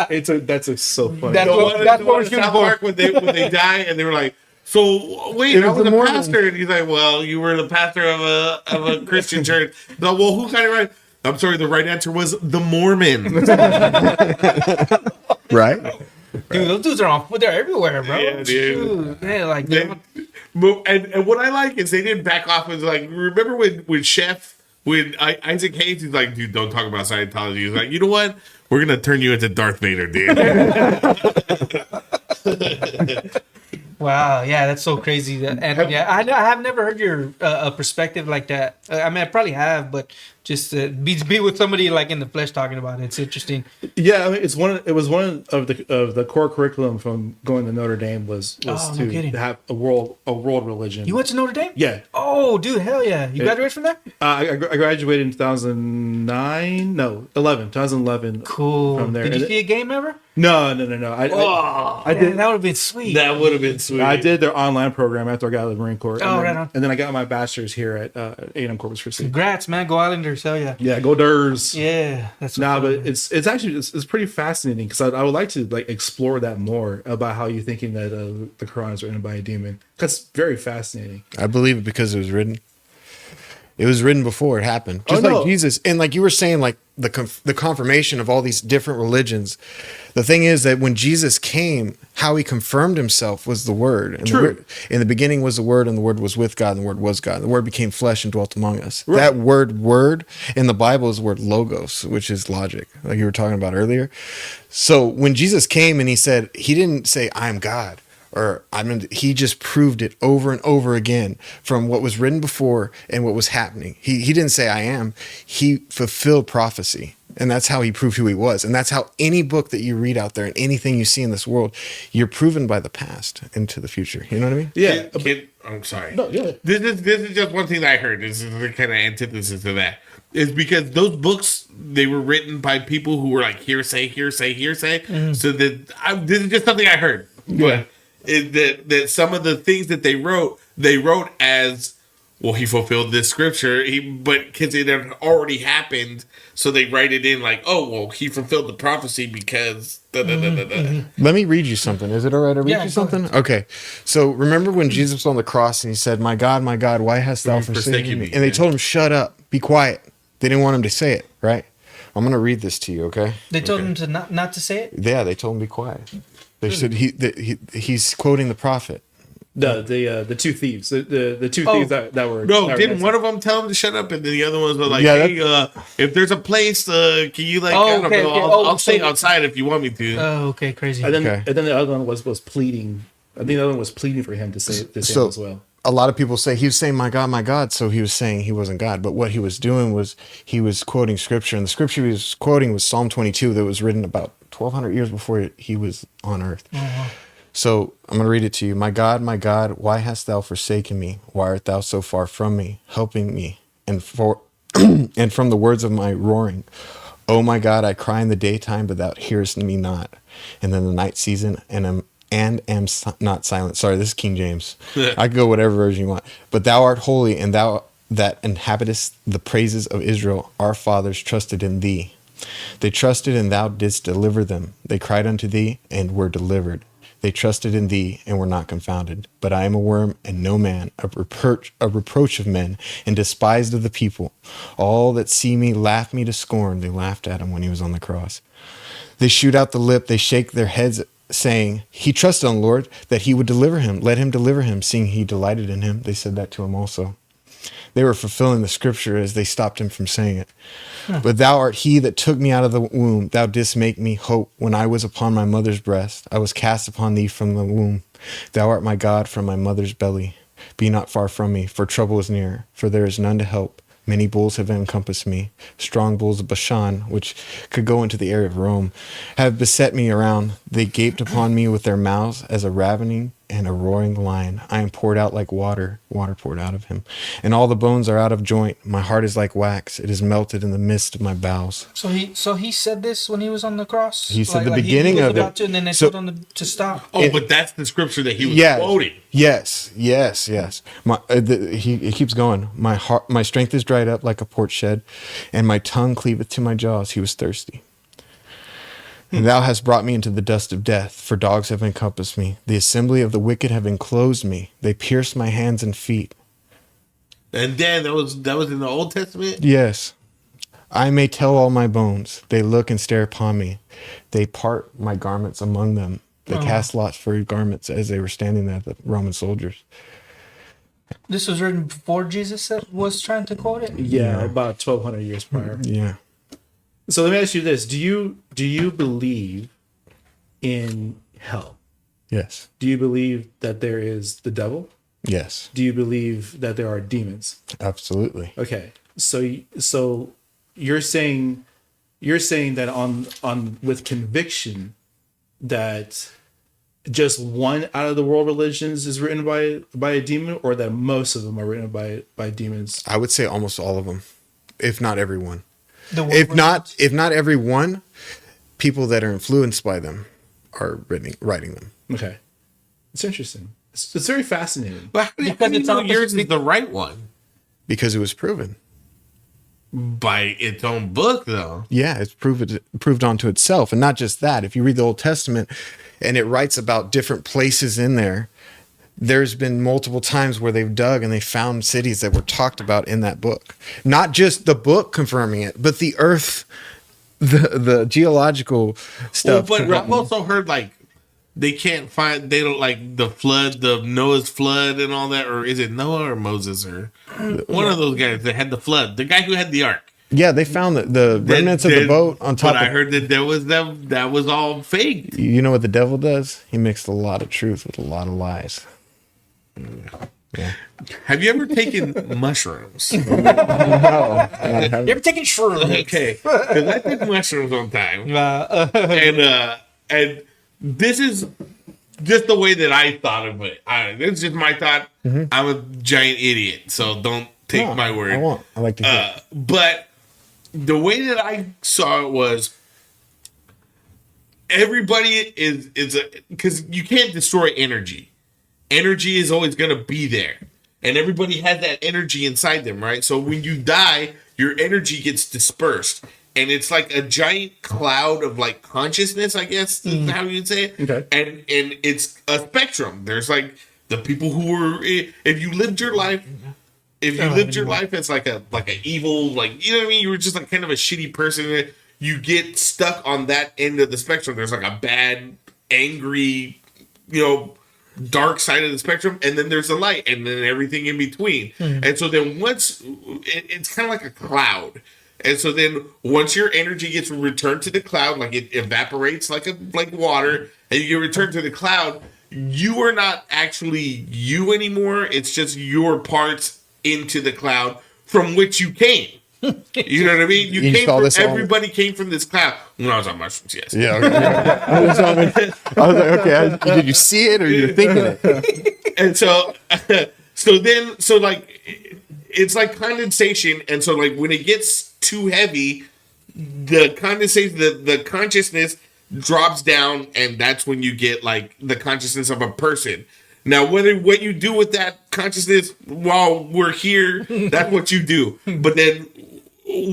That's so funny. That's The what- one- that's the what one we're in shooting South for. Park when they die and they were like, so wait, It I was was the a Mormons. pastor, and he's like, well, you were the pastor of a Christian church. No, well, who got it right? I'm sorry, the right answer was the Mormons. Right? Dude, those dudes are on. They're everywhere, bro. Yeah, dude. Yeah, like And what I like is they didn't back off. It's like, remember when Chef, when Isaac Hayes, he's like, dude, don't talk about Scientology. He's like, you know what? We're gonna turn you into Darth Vader, dude. wow, yeah, that's so crazy. And yeah, I have never heard your a perspective like that. I mean, I probably have, but just be with somebody like in the flesh talking about it. It's interesting. Yeah, I mean, it was one of the core curriculum from going to Notre Dame was Oh, no kidding. to have a world religion. You went to Notre Dame? Yeah, Oh, dude, hell yeah! You graduated from there? I graduated in 2011. Cool. From there, Did you And see a game ever? No. I Man, did. that would have been sweet. That would have been sweet. I did their online program after I got out of the Marine Corps. Oh, and then, right on. And then I got my bachelor's here at A&M Corpus Christi. Congrats, man! Go Islanders! Hell yeah! Yeah, go Durs. Yeah, that's No, what- but it's actually it's pretty fascinating because I would like to like explore that more about how you're thinking that the Quran is written by a demon. That's very fascinating. I believe it because it was written. It was written before it happened. Just Oh, no. like Jesus. And like you were saying, like the confirmation of all these different religions. The thing is that when Jesus came, how he confirmed himself was the Word. And True. The word, in the beginning was the Word, and the Word was with God, and the Word was God. The Word became flesh and dwelt among us. Right. That word in the Bible is the word logos, which is logic, like you were talking about earlier. So when Jesus came and he said, he didn't say, I am God. He just proved it over and over again from what was written before and what was happening. He didn't say I am. He fulfilled prophecy. And that's how he proved who he was. And that's how any book that you read out there and anything you see in this world, you're proven by the past into the future. You know what I mean? Yeah. I'm sorry. No, yeah. This is just one thing that I heard. This is the kind of antithesis to that. Is because those books, they were written by people who were like hearsay. So that this is just something I heard. Yeah. Is that some of the things that they wrote as, well, he fulfilled this scripture, but because it had already happened, so they write it in like, oh, well, he fulfilled the prophecy because da da da da da. Let me read you something. Is it all right to read Yeah, you go something? Okay. So remember when Jesus was on the cross and he said, my God, why hast thou forsaken me? And they told him, shut up, be quiet. They didn't want him to say it, right? I'm going to read this to you, okay? they told him to not to say it. Yeah, they told him to be quiet. They said he's quoting the prophet. The two thieves. The two Oh. thieves that were No, that were didn't dancing. one of them tell him to shut up, and then the other ones were like, Yeah, hey, if there's a place, can you like, Oh, I don't okay, know, okay. I'll Oh, stay so- outside if you want me to. Oh, okay, crazy. And then Okay. the other one was pleading. I think the other one was pleading for him to say So as well. a lot of people say he was saying my God, so he was saying he wasn't God. But what he was doing was he was quoting scripture, and the scripture he was quoting was Psalm 22 that was written about 1,200 years before he was on earth. So I'm going to read it to you. My God, why hast thou forsaken me? Why art thou so far from me, helping me, and and from the words of my roaring? Oh my God, I cry in the daytime, but thou hearest me not. And then the night season, and am not silent. Sorry, this is King James. I could go whatever version you want. But thou art holy, and thou that inhabitest the praises of Israel. Our fathers trusted in thee. They trusted, and thou didst deliver them. They cried unto thee, and were delivered. They trusted in thee, and were not confounded. But I am a worm, and no man, a reproach of men, and despised of the people. All that see me laugh me to scorn. They laughed at him when he was on the cross. They shoot out the lip, they shake their heads, saying, he trusted on the Lord, that he would deliver him. Let him deliver him, seeing he delighted in him. They said that to him also. They were fulfilling the scripture as they stopped him from saying it. But thou art he that took me out of the womb. Thou didst make me hope when I was upon my mother's breast. I was cast upon thee from the womb. Thou art my God from my mother's belly. Be not far from me, for trouble is near, for there is none to help. Many bulls have encompassed me. Strong bulls of Bashan, which could go into the area of Rome, have beset me around. They gaped upon me with their mouths as a ravening and a roaring lion. I am poured out like water poured out of him. And all the bones are out of joint. My heart is like wax. It is melted in the midst of my bowels. So he said this when he was on the cross. He said the beginning he was of about it. to, and then they So- told him to stop. Oh, but that's the scripture that he was quoting. Yes. He keeps going. My strength is dried up like a port shed, and my tongue cleaveth to my jaws. He was thirsty. And thou hast brought me into the dust of death, for dogs have encompassed me. The assembly of the wicked have enclosed me. They pierced my hands and feet. And then that was in the Old Testament. Yes. I may tell all my bones. They look and stare upon me. They part my garments among them. They cast lots for garments as they were standing there, the Roman soldiers. This was written before Jesus was trying to quote it. Yeah, about 1,200 years prior. Yeah. So let me ask you this: Do you believe in hell? Yes. Do you believe that there is the devil? Yes. Do you believe that there are demons? Absolutely. Okay, so you're saying that on with conviction that just one out of the world religions is written by a demon, or that most of them are written by demons? I would say almost all of them, if not everyone. The If not everyone, people that are influenced by them are writing them. Okay, it's interesting. It's very fascinating. But how do you know yours is the right one? Because it was proven. By its own book, though. Yeah, it's proved onto itself. And not just that. If you read the Old Testament and it writes about different places in there, there's been multiple times where they've dug and they found cities that were talked about in that book. Not just the book confirming it, but the earth, the geological stuff. Well, but I've also heard like they don't like the flood, the Noah's flood and all that, or is it Noah or Moses or one of those guys that had the flood, the guy who had the ark. Yeah, they found the remnants of the boat on top. But I heard that that was all fake. You know what the devil does? He mixed a lot of truth with a lot of lies. Yeah. Have you ever taken mushrooms? No. You ever taken shrooms? Okay, because I took mushrooms one time, and this is just the way that I thought of it. It's just my thought. I'm a giant idiot, so don't take my word. I won't. I like to hear. But the way that I saw it was everybody is because you can't destroy energy. Energy is always going to be there, and everybody has that energy inside them, right? So when you die, your energy gets dispersed, and it's like a giant cloud of like consciousness, I guess is how you'd say it. Okay. And it's a spectrum. There's like the people who were, if you lived your life as like a evil, like, you know what I mean? You were just like kind of a shitty person. You get stuck on that end of the spectrum. There's like a bad, angry, dark side of the spectrum, and then there's the light, and then everything in between. And so then once it's kind of like a cloud, and so then once your energy gets returned to the cloud, like it evaporates like water, and you get returned to the cloud, you are not actually you anymore. It's just your parts into the cloud from which you came. You know what I mean? Everybody came from this cloud. When I was on mushrooms, yes. Yeah. Okay. I was like, okay, did you see it or you're thinking it? And so it's like condensation. And so like when it gets too heavy, the condensation, the consciousness drops down, and that's when you get like the consciousness of a person. Now, what you do with that consciousness while we're here, that's what you do. But then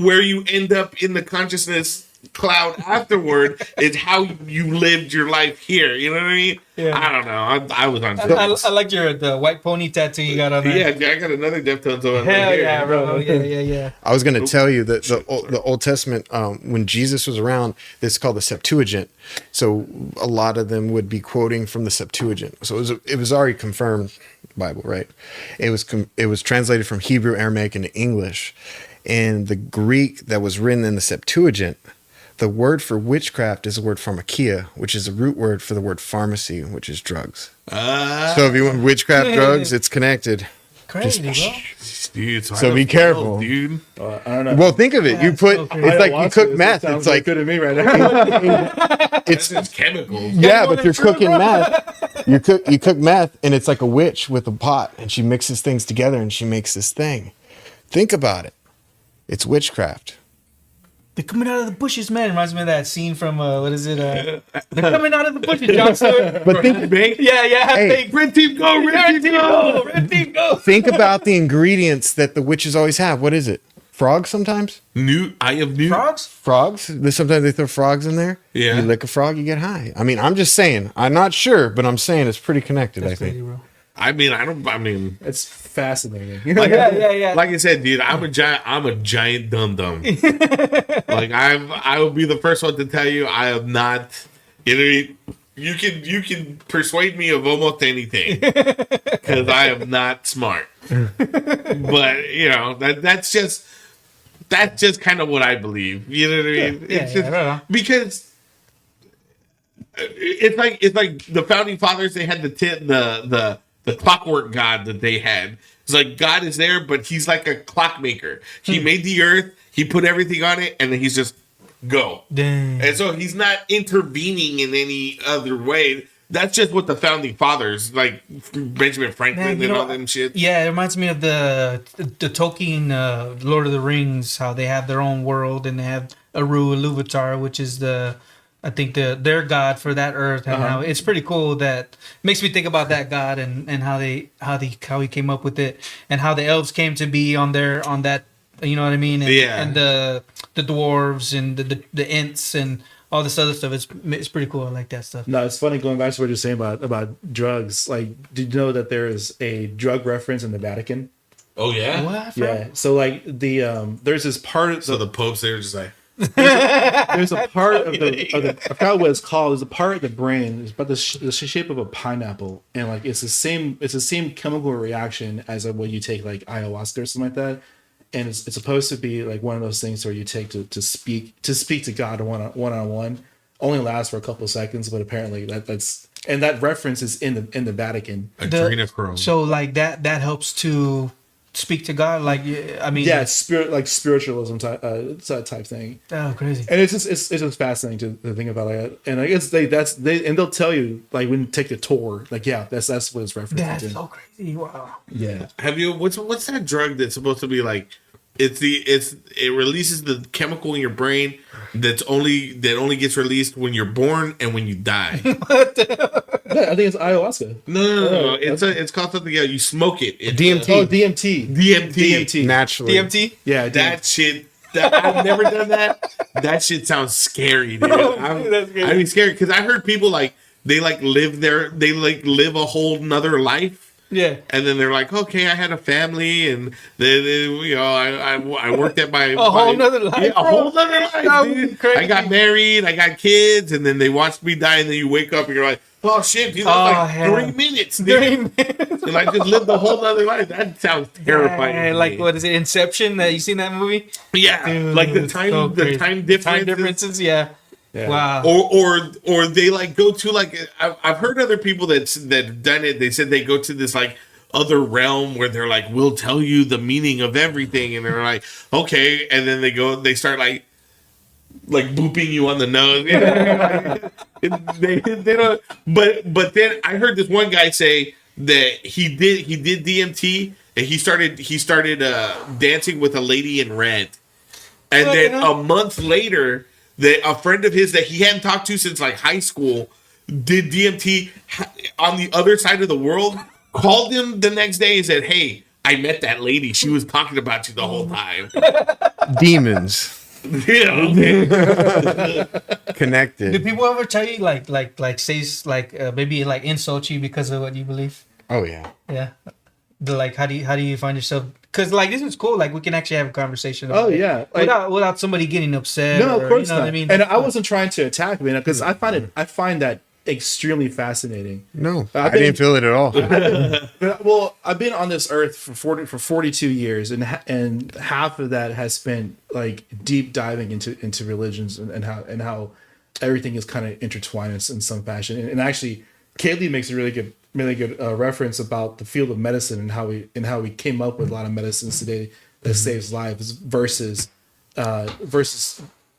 where you end up in the consciousness cloud afterward is how you lived your life here. You know what I mean? Yeah. I don't know. I was on. I like the white pony tattoo you got on there. Yeah, I got another Deftones on. Hell right yeah, here. bro. Yeah. I was going to tell you that the Old Testament, when Jesus was around, this is called the Septuagint. So a lot of them would be quoting from the Septuagint. So it was already confirmed Bible, right? It was translated from Hebrew, Aramaic, into English. And the Greek that was written in the Septuagint, the word for witchcraft is the word pharmakia, which is a root word for the word pharmacy, which is drugs. So if you want witchcraft drugs, it's connected. Crazy, bro. Dude, So be careful, dude. I don't know. Well, think of it. You put it's like you cook meth. It's like good at me right now. It's just chemicals. yeah, but you're cooking meth. You cook meth, and it's like a witch with a pot, and she mixes things together, and she makes this thing. Think about it. It's witchcraft. They're coming out of the bushes, man. Reminds me of that scene from what is it? They're coming out of the bushes, Jon Stewart. But think, Hey, Red team go, red team go, red team go. think about the ingredients that the witches always have. What is it? Frogs sometimes? I have new Frogs? Frogs? Sometimes they throw frogs in there. Yeah. You lick a frog, you get high. I mean, I'm just saying. I'm not sure, but I'm saying it's pretty connected, I think. Crazy, bro. I mean, It's fascinating. like, Yeah. like I said, dude, I'm a giant dum dum. Like I will be the first one to tell you, I am not. You can persuade me of almost anything because I am not smart. But you know that's just kind of what I believe. You know what I mean? It's just, I don't know. because it's like the founding fathers. They had the clockwork god that they had. It's like God is there, but he's like a clockmaker. He made the earth, he put everything on it, and then he's just go. Dang. And so he's not intervening in any other way. That's just what the founding fathers, like Benjamin Franklin Man, you and know, all them shit. Yeah, it reminds me of the Tolkien Lord of the Rings, how they have their own world and they have Iluvatar, which is I think their god for that earth, and how it's pretty cool. That makes me think about that god and how he came up with it, and how the elves came to be on that, you know what I mean? And, Yeah. and the dwarves and the Ents and all this other stuff. It's pretty cool. I like that stuff. No, it's funny going back to what you're saying about drugs. Like, did you know that there is a drug reference in the Vatican? Oh yeah. What? Yeah. So like there's this part of So the popes there just like there's a part of the I forgot what it's called. There's a part of the brain. It's about the shape of a pineapple, and like it's the same chemical reaction as when you take like ayahuasca or something like that. And it's supposed to be like one of those things where you take to speak to God one on one. Only lasts for a couple of seconds, but apparently that's that reference is in the Vatican. adrenochrome. So like that helps to speak to God. Like I mean, Yeah, spiritualism type thing. Oh, crazy. And it's just fascinating to think about like, and I guess they'll tell you like when you take the tour, like that's what it's referencing That's to. so crazy. Wow. Yeah. Have you what's that drug that's supposed to be like? It releases the chemical in your brain that only gets released when you're born and when you die. Yeah, I think it's ayahuasca. No. It's called something else. You smoke it. It's, DMT. Oh, DMT. DMT. Naturally. DMT. Yeah, That shit. I've never done that. That shit sounds scary, dude. I'd be scared because I heard people like they live a whole nother life. Yeah. And then they're like, okay, I had a family, and then you know, I worked at my whole nother life, yeah, a bro. whole nother life, That would be dude. crazy. I got married, I got kids, and then they watched me die, and then you wake up and you're like, oh shit, dude, that's like 3 minutes, dude. And I just lived the whole other life. That sounds terrifying. Yeah, to like me. what is it? Inception? You seen that movie? Yeah, Dude, like the it's time, so the crazy. time Time differences. Yeah. Yeah. Wow. or they like go to like I've heard other people that done it. They said they go to this like other realm where they're like, we'll tell you the meaning of everything, and they're like, okay, and then they start like booping you on the nose. they don't. But then I heard this one guy say that he did DMT and he started dancing with a lady in red, and then a month later, a friend of his that he hadn't talked to since like high school did DMT on the other side of the world. Called him the next day and said, "Hey, I met that lady. She was talking about you the whole time." Demons Yeah. connected. Do people ever tell you say maybe like insult you because of what you believe? Oh yeah. Yeah. How do you find yourself? Because like this is cool. Like we can actually have a conversation. Oh yeah. Like, without somebody getting upset. no, of course you know not. What I mean, And I wasn't trying to attack, man, because I find that extremely fascinating. No, I've I been- didn't feel it at all. But, well, I've been on this earth for 42 years, and half of that has spent like deep diving into religions and how everything is kind of intertwined in some fashion. And actually, Kaylee makes a really good reference about the field of medicine and how we came up with a lot of medicines today that saves lives versus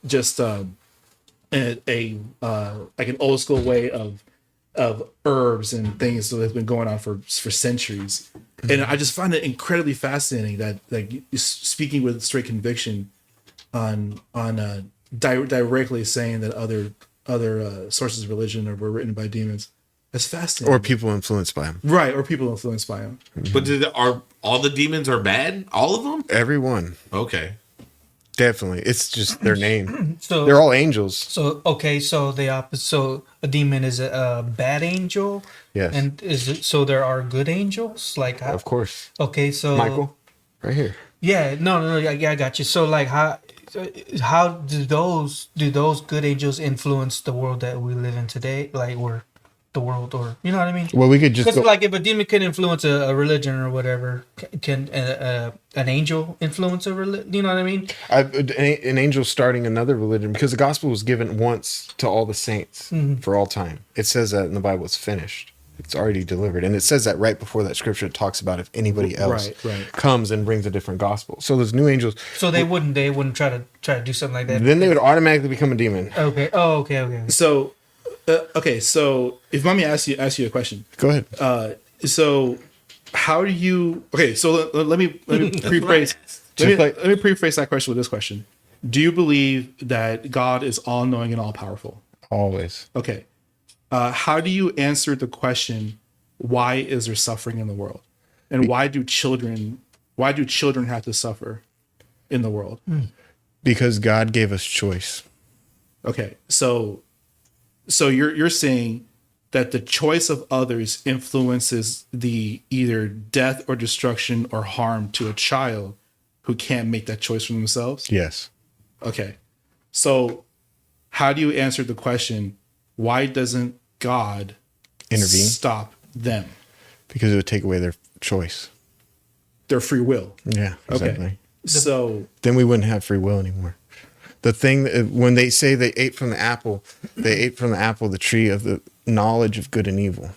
just a like an old school way of of herbs and things that's been going on for centuries. And I just find it incredibly fascinating that like speaking with straight conviction on directly saying that other sources of religion were written by demons. That's fascinating. Or people influenced by him. Right, or people influenced by him. But are all the demons are bad? All of them? Everyone. Okay. Definitely. It's just their name. So They're all angels. So okay, so the opposite. So a demon is a bad angel. Yes. And is it so? There are good angels, like Of course. Okay, so Michael, right here. Yeah, no, yeah, I got you. So like, how do those good angels influence the world that we live in today? Like, or the world, or you know what I mean? Well, we could just Because go, like, if a demon can influence a religion or whatever, can an angel influence a religion? You know what I mean? an angel starting another religion, because the gospel was given once to all the saints for all time. It says that in the Bible. It's finished. It's already delivered, and it says that right before that scripture. It talks about if anybody else comes and brings a different gospel. So those new angels. So they wouldn't try to do something like that. Then they would automatically become a demon. Okay. Oh, okay. So, so if let me ask you a question. Go ahead. So, how do you? Okay, so let me rephrase. Let me rephrase that question with this question: do you believe that God is all knowing and all powerful? Always. Okay. How do you answer the question, why is there suffering in the world? And why do children have to suffer in the world? Because God gave us choice. Okay. So you're saying that the choice of others influences the either death or destruction or harm to a child who can't make that choice for themselves? Yes. Okay. So how do you answer the question, why doesn't God Intervene? stop them? Because it would take away their choice. Their free will. Yeah, exactly. Okay. So Then we wouldn't have free will anymore. The thing that, when they say they ate from the apple, they ate from the apple, the tree of the knowledge of good and evil.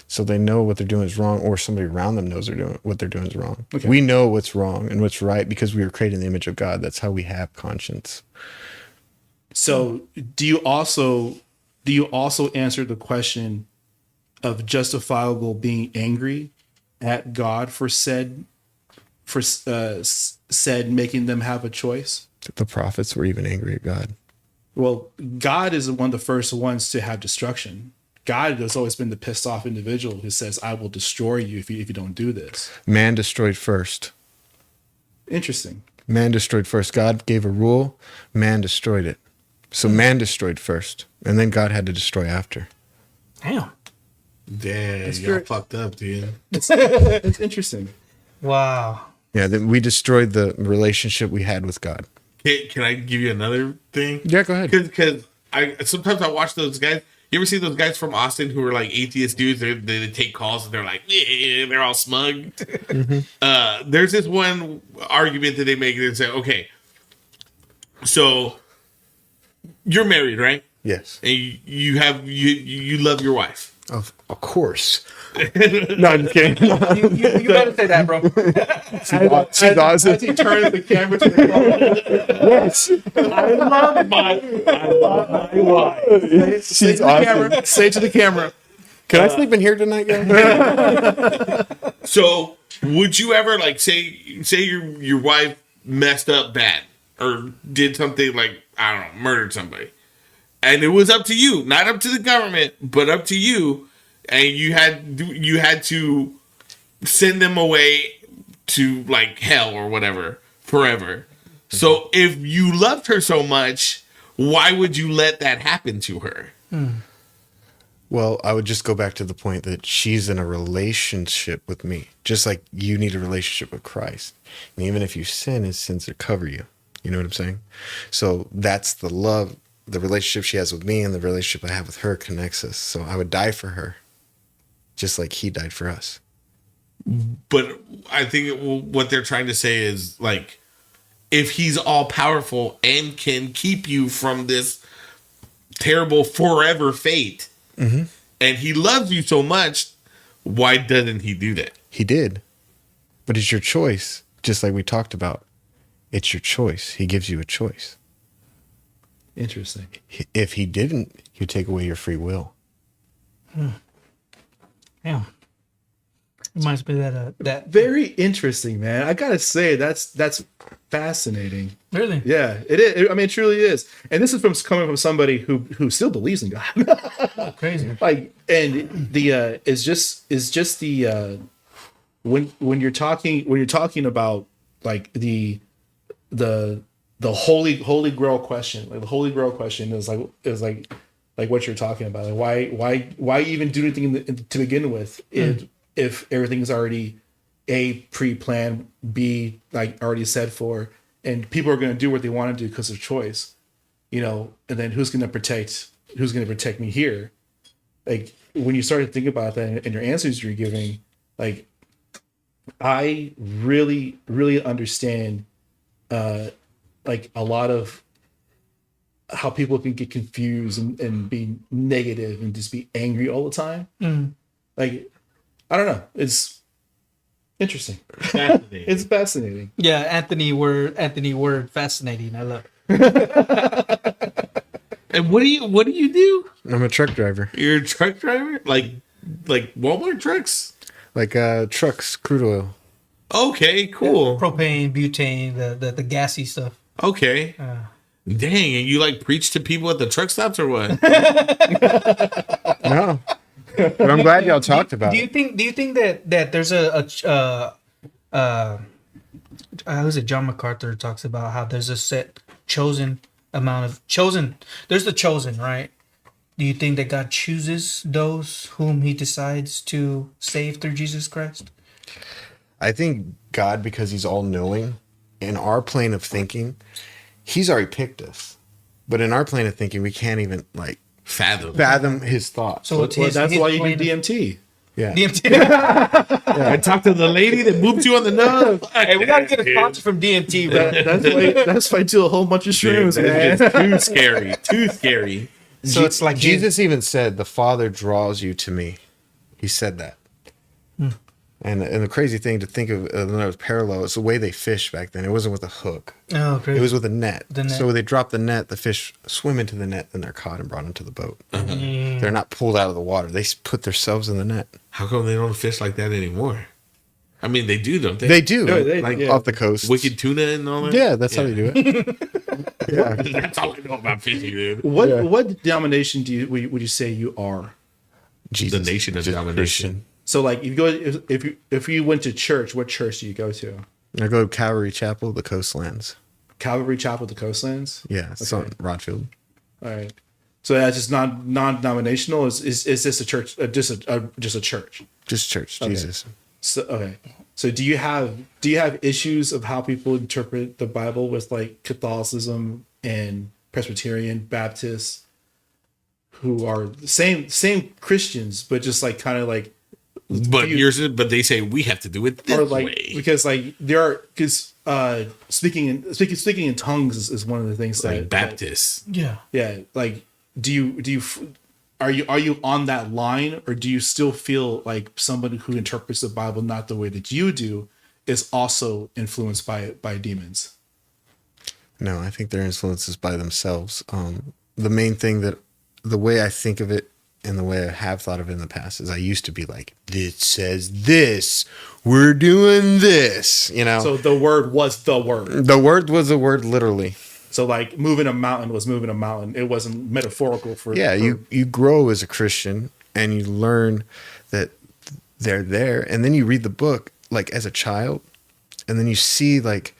So they know what they're doing is wrong, or somebody around them knows what they're doing is wrong. Okay. We know what's wrong and what's right because we were created in the image of God. That's how we have conscience. So do you also answer the question of justifiable being angry at God for said making them have a choice? The prophets were even angry at God. Well, God is one of the first ones to have destruction. God has always been the pissed off individual who says, I will destroy you if you don't do this. Man destroyed first. Interesting. Man destroyed first. God gave a rule. Man destroyed it. So man destroyed first, and then God had to destroy after. Damn. Damn, y'all fucked up, dude. It's interesting. Wow. Yeah, then we destroyed the relationship we had with God. Can I give you another thing? Yeah, go ahead. Because sometimes I watch those guys. You ever see those guys from Austin who are like atheist dudes? They take calls and they're like, they're all smug. There's this one argument that they make. They say, okay, so you're married, right? Yes. And you love your wife. Of course. No, I'm just kidding. You better say that, bro. She's awesome. As he turns the camera to the camera. Yes. I love my wife. She's awesome. Say to the camera. Can I sleep in here tonight, guys? So, would you ever like say your wife messed up bad or did something like, I don't know, murdered somebody, and it was up to you, not up to the government, but up to you, and you had to send them away to like hell or whatever forever. So, if you loved her so much, why would you let that happen to her? Well, I would just go back to the point that she's in a relationship with me, just like you need a relationship with Christ. And even if you sin, his sins will cover you. You know what I'm saying? So that's the love, the relationship she has with me and the relationship I have with her connects us. So I would die for her, just like he died for us. But I think what they're trying to say is like, if he's all powerful and can keep you from this terrible forever fate, and he loves you so much, why doesn't he do that? He did. But it's your choice, just like we talked about. It's your choice. He gives you a choice. Interesting. If he didn't, he'd take away your free will. Yeah. Reminds me of that. Very interesting, man. I gotta say that's fascinating. Really? Yeah, it is. I mean, it truly is. And this is coming from somebody who still believes in God. Crazy. Like, and the is just the when you're talking about like the holy grail question. Like the holy grail question is like what you're talking about. Like why even do anything to begin with if everything's already A, pre-planned, B, like already said for, and people are going to do what they want to do because of choice, and then who's going to protect me here? Like when you start to think about that and your answers you're giving, like I really, really understand like a lot of how people can get confused and be negative and just be angry all the time. Like, I don't know. It's interesting. Fascinating. It's fascinating. Yeah, Anthony word fascinating. I love it. And what do you do? I'm a truck driver. You're a truck driver? Like Walmart trucks? Like trucks, crude oil. Okay, cool. Propane, butane, the gassy stuff. Okay. Dang, and you like preach to people at the truck stops or what? No. But I'm glad y'all talked about Do you think that there's who's it? John MacArthur talks about how there's a set chosen amount of chosen. There's the chosen, right? Do you think that God chooses those whom He decides to save through Jesus Christ? I think God, because He's all knowing, in our plane of thinking, He's already picked us. But in our plane of thinking, we can't even like fathom His thoughts. So it's That's why you plane do of- DMT. Yeah. DMT. I talked to the lady that moved you on the nose. Hey, we gotta get a sponsor from DMT, bro. That's why I do a whole bunch of shrooms, man. That's too scary. Too scary. So it's like Jesus even said, "The Father draws you to me." He said that. And the crazy thing to think of another parallel is the way they fished back then. It wasn't with a hook. Oh, great. It was with a net. The net. So when they drop the net, the fish swim into the net, and they're caught and brought into the boat. They're not pulled out of the water. They put themselves in the net. How come they don't fish like that anymore? I mean, they do, don't they? They do, Like, off the coast. Wicked tuna and all that? Yeah, that's how they do it. Yeah. That's all I know about fishing, dude. What denomination would you say you are? Jesus. The nation of Just domination. Christian. So like if you went to church, what church do you go to? I go to Calvary Chapel, the Coastlands. Calvary Chapel, the Coastlands. Yeah, it's on Rodfield. All right. So that's just non-denominational. Is this a church? Just a church? Just church, Jesus. So okay. So do you have issues of how people interpret the Bible with like Catholicism and Presbyterian Baptists, who are the same Christians, but just like kind of like. But they say we have to do it this Or like way. because like there are speaking in tongues is one of the things Like that Baptists. Yeah. yeah, like are you on that line, or do you still feel like somebody who interprets the Bible not the way that you do is also influenced by demons? No, I think they're influences by themselves. The main thing the way I think of it and the way I have thought of it in the past is I used to be like, it says this, we're doing this, So the word was the word. The word was a word literally. So like moving a mountain was moving a mountain. It wasn't metaphorical for You grow as a Christian and you learn that they're there, and then you read the book like as a child, and then you see like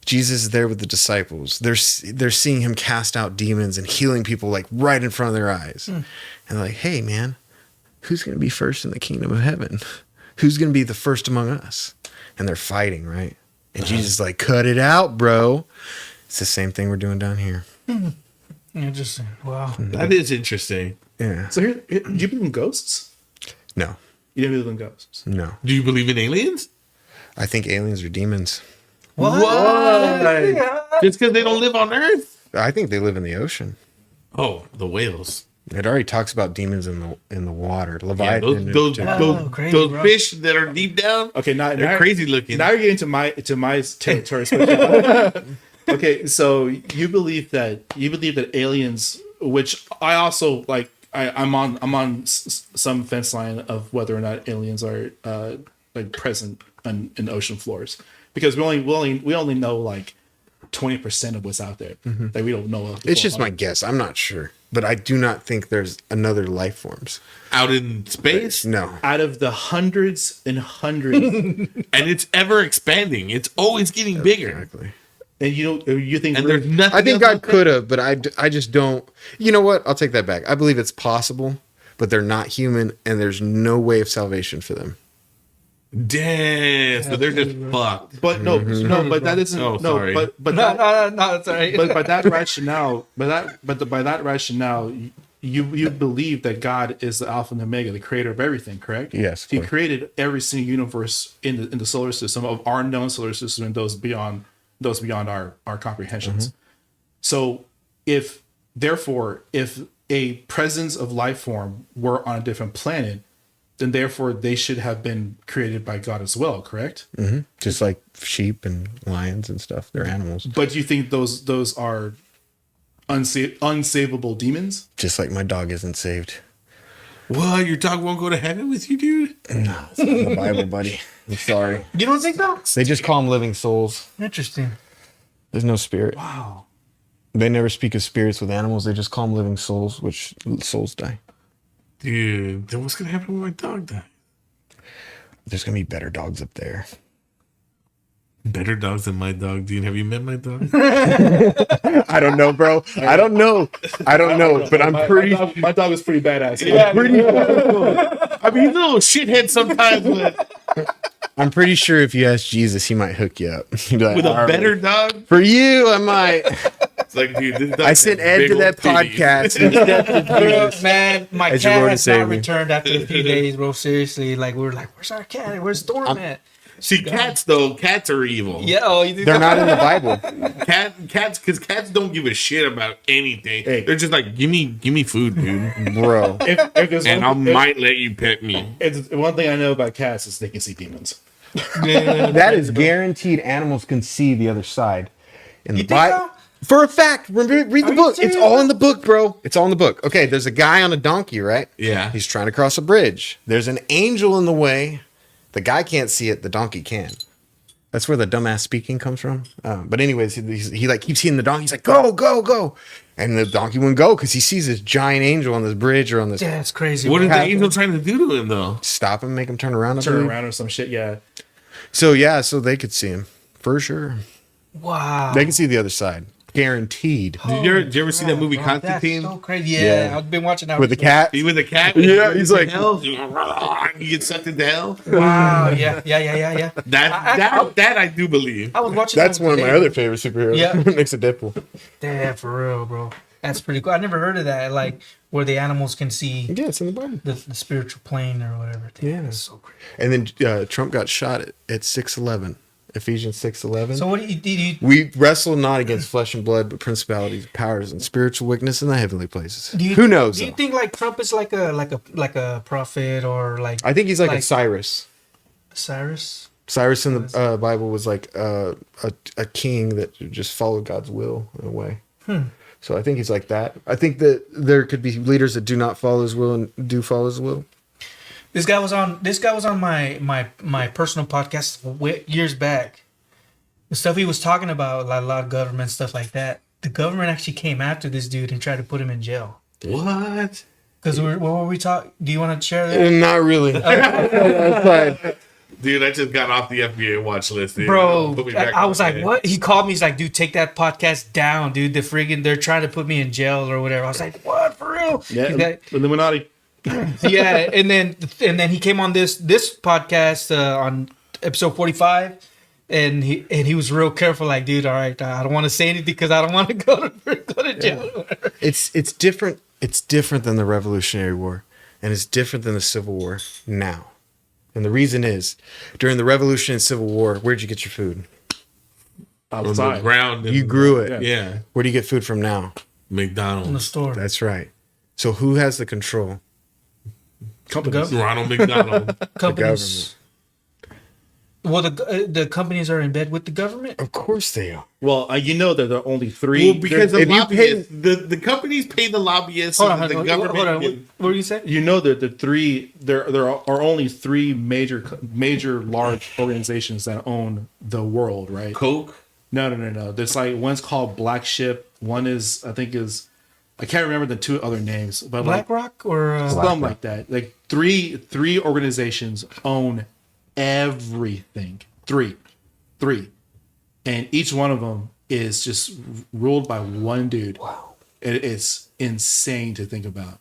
Jesus is there with the disciples. They're seeing him cast out demons and healing people like right in front of their eyes. And they're like, hey man, who's going to be first in the kingdom of heaven? Who's going to be the first among us? And they're fighting, right? And Jesus is like, cut it out, bro. It's the same thing we're doing down here. Interesting. Wow. That is interesting. Yeah. So do you believe in ghosts? No. You don't believe in ghosts? No. Do you believe in aliens? I think aliens are demons. What? Just because they don't live on Earth? I think they live in the ocean. Oh, the whales. It already talks about demons in the water. Yeah, Leviathan. crazy, those bro. fish that are deep down. Okay, They're crazy looking. Now you're getting to my territory. Okay, so you believe that aliens, which I also like I'm on some fence line of whether or not aliens are like present in ocean floors, because we only know like 20% of what's out there. Like we don't know. It's just my guess. I'm not sure, but I do not think there's another life forms out in space. No, out of the hundreds and hundreds, And it's ever expanding. It's always getting bigger. exactly. and you think And we're- there's nothing. I think else God out there? could have, but I just don't. You know what? I'll take that back. I believe it's possible, but they're not human, and there's no way of salvation for them. Damn. So they're just fucked. but no, but that isn't Oh, no, sorry. but No, that, no, it's all right. but by that rationale, by that rationale, you believe that God is the Alpha and Omega, the creator of everything, correct? Yes, of He course. created every single universe in the solar system, of our known solar system, and those beyond our comprehensions. So if a presence of life form were on a different planet, then therefore they should have been created by God as well, correct? Just like sheep and lions and stuff. They're animals. But do you think those are unsavable demons? Just like my dog isn't saved. What? Your dog won't go to heaven with you, dude? No, it's not in the Bible, buddy. I'm sorry. You don't think so? They just call them living souls. Interesting. There's no spirit. Wow. They never speak of spirits with animals. They just call them living souls, which souls die. Dude, then what's gonna happen when my dog dies? There's gonna be better dogs up there. Better dogs than my dog, dude. Have you met my dog? I don't know, bro. I don't know. But I'm pretty. My dog is pretty badass. I mean, he's a little shithead sometimes, but I'm pretty sure if you ask Jesus, he might hook you up. He'd be like, with a "All right, better dog, for you, I might. it's like, dude, this dog I sent has Ed big to old that titties. podcast. Instead of Jesus. Man, my As your cat Lord and has not Savior. returned after a few days, bro. Seriously, like we're like, where's our cat? Where's Storm at? See, cats though, cats are evil. Yeah, oh, you think They're not in the Bible. Cats, because cats don't give a shit about anything. Hey. They're just like, give me food, dude, Bro. If there's and I one, might let you pet me. if one thing I know about cats is they can see demons. That is guaranteed. Animals can see the other side. In the You think so? For a fact. Read the you book. serious, It's all bro? in the book, bro. It's all in the book. Okay, there's a guy on a donkey, right? Yeah. He's trying to cross a bridge. There's an angel in the way. The guy can't see it. The donkey can. That's where the dumbass speaking comes from. But anyways, he like keeps seeing the donkey. He's like, go, go, go. And the donkey wouldn't go because he sees this giant angel on this bridge or on this. Yeah, it's crazy. What bro. is the angel trying to do to him though? Stop him, make him turn around. I Turn believe. around or some shit. Yeah. So yeah, so they could see him for sure. Wow. They can see the other side, guaranteed. Did you ever see that movie Bro, Constantine? That's so crazy. Yeah, Yeah. I've been watching that With the cat. He with the cat? Yeah, he's like- hell. He gets sucked into hell. Wow. Yeah. That I do believe. I was watching. That's that one of my today. other favorite superheroes. Yeah. Next to Deadpool. Damn, for real, bro. That's pretty cool. I never heard of that. Like where the animals can see Yeah, it's in the Bible. the spiritual plane or whatever. Damn, Yeah. that's so crazy. And then Trump got shot at 6:11. Ephesians 6:11. So what do you We wrestle not against flesh and blood, but principalities, powers, and spiritual weakness in the heavenly places. do you Who knows? Do you though? think like Trump is like a prophet or like I think he's like a like- Cyrus. Cyrus? Cyrus in the Bible was like a king that just followed God's will in a way. So I think he's like that. I think that there could be leaders that do not follow his will and do follow his will. This guy was on my personal podcast years back. The stuff he was talking about, like a lot of government stuff like that. The government actually came after this dude and tried to put him in jail. What? Because what were we talking? Do you want to share that? Not really. That's fine. Dude, I just got off the FBI watch list, dude. Bro, Put me back I on was my like, head. what? He called me. He's like, dude, take that podcast down, dude. They're trying to put me in jail or whatever. I was like, what, for real? Yeah. He's like, Illuminati. yeah, and then he came on this podcast on episode 45, and he was real careful. Like, dude, all right, I don't want to say anything because I don't want to go to jail. Or whatever. It's different. It's different than the Revolutionary War, and it's different than the Civil War now. And the reason is, during the Revolution and Civil War, where'd you get your food? On the Outside. ground. You grew it. Yeah. Where do you get food from now? In the McDonald's. store. That's right. So who has the control? Companies. Government. Ronald McDonald. Companies. Well, the companies are in bed with the government. Of course they are. Well, you know that there are only three. Well, because the if you lobbyists, the companies pay the lobbyists, Hold so on, that the hold government. on. What were you saying? you know that the three there are only three major large organizations that own the world, right? Coke. No. There's like one's called Black Ship. One is I can't remember the two other names, but like BlackRock or something like that. Like three organizations own everything. Three, and each one of them is just ruled by one dude. Wow, it's insane to think about.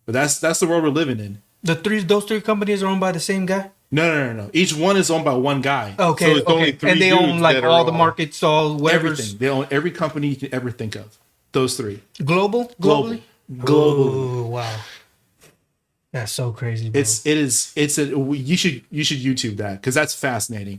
But that's the world we're living in. those three companies are owned by the same guy. No. Each one is owned by one guy. Okay, So it's only three and they own dudes like that are all the all- markets, all whatever's Everything. They own every company you can ever think of. Those three. globally. Globally. Oh, wow, that's so crazy. Bro. You should YouTube that because that's fascinating.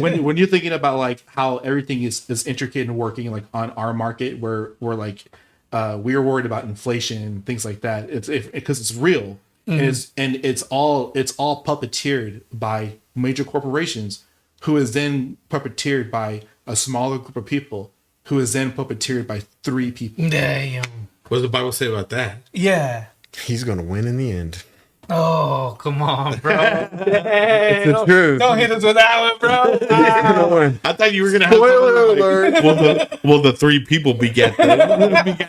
when you're thinking about like how everything is intricate and working like on our market where like we are worried about inflation and things like that. It's because it's real and it's all puppeteered by major corporations who is then puppeteered by a smaller group of people who is then puppeteered by three people. Damn. What does the Bible say about that? Yeah. He's gonna win in the end. Oh, come on, bro. It's the truth. Don't hit us with that one, bro. He's gonna win. I thought you were gonna have Spoiler something like, alert. well, the three people beget them.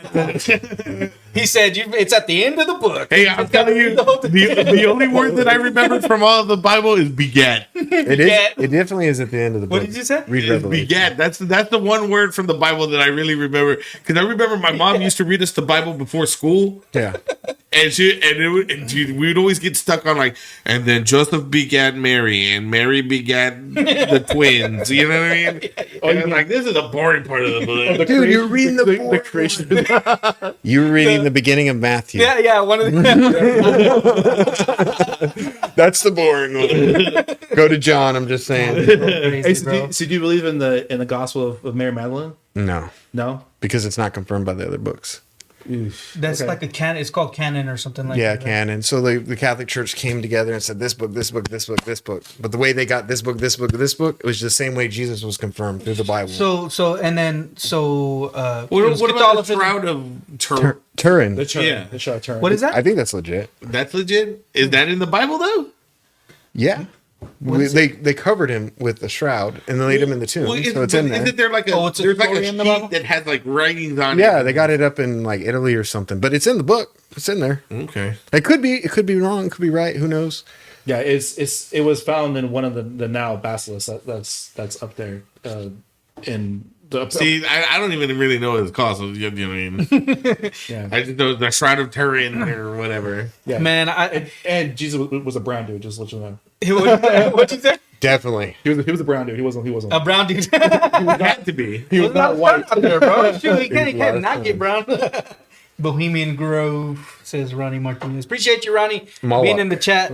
He said it's at the end of the book. Hey, I'm telling you, the only word that I remember from all of the Bible is beget. It is. It definitely is at the end of the book. What did you say? Read Is Revelation. beget. That's the one word from the Bible that I really remember. Because I remember my mom used to read us the Bible before school. Yeah. And we would always get stuck on like, and then Joseph begat Mary, and Mary begat the twins. You know what I mean? And I'm like, this is a boring part of the book. Dude, you're reading the creation. You were reading the beginning of Matthew. Yeah, one of the. That's the boring one. Go to John. I'm just saying. Hey, so do you believe in the gospel of Mary Magdalene? No, No. because it's not confirmed by the other books. That's Okay. like a canon. It's called canon or something like Yeah, that. canon. So the Catholic Church came together and said this book, this book, this book, this book. But the way they got this book, this book, this book, it was the same way Jesus was confirmed through the Bible. So What about the Shroud of Turin? Turin. The Turin. Yeah. The Shroud of Turin. what is that? I think that's legit. That's legit. Is that in the Bible though? Yeah. They covered him with the shroud and they laid him in the tomb. Well, so it's in there. Isn't there like Oh, it's a there's like a story in the Bible? sheet that has like writings on Yeah, it? they got it up in like Italy or something. But it's in the book. It's in there. Okay. It could be wrong, it could be right. Who knows? Yeah, it was found in one of the now basilisks that's up there in the See, I don't even really know what it's called. So you know what I mean? yeah. I just know the Shroud of Turin or whatever. Yeah. Man, And Jesus was a brown dude. Just to let you know, what'd you say? Definitely. he was a brown dude. He wasn't. A brown dude. It had to be. He was not white. Out there, bro. Shoot, he There's a lot can't of not fun. get brown. Bohemian Grove, says Ronnie Martinez. Appreciate you, Ronnie, Moloch. being in the chat.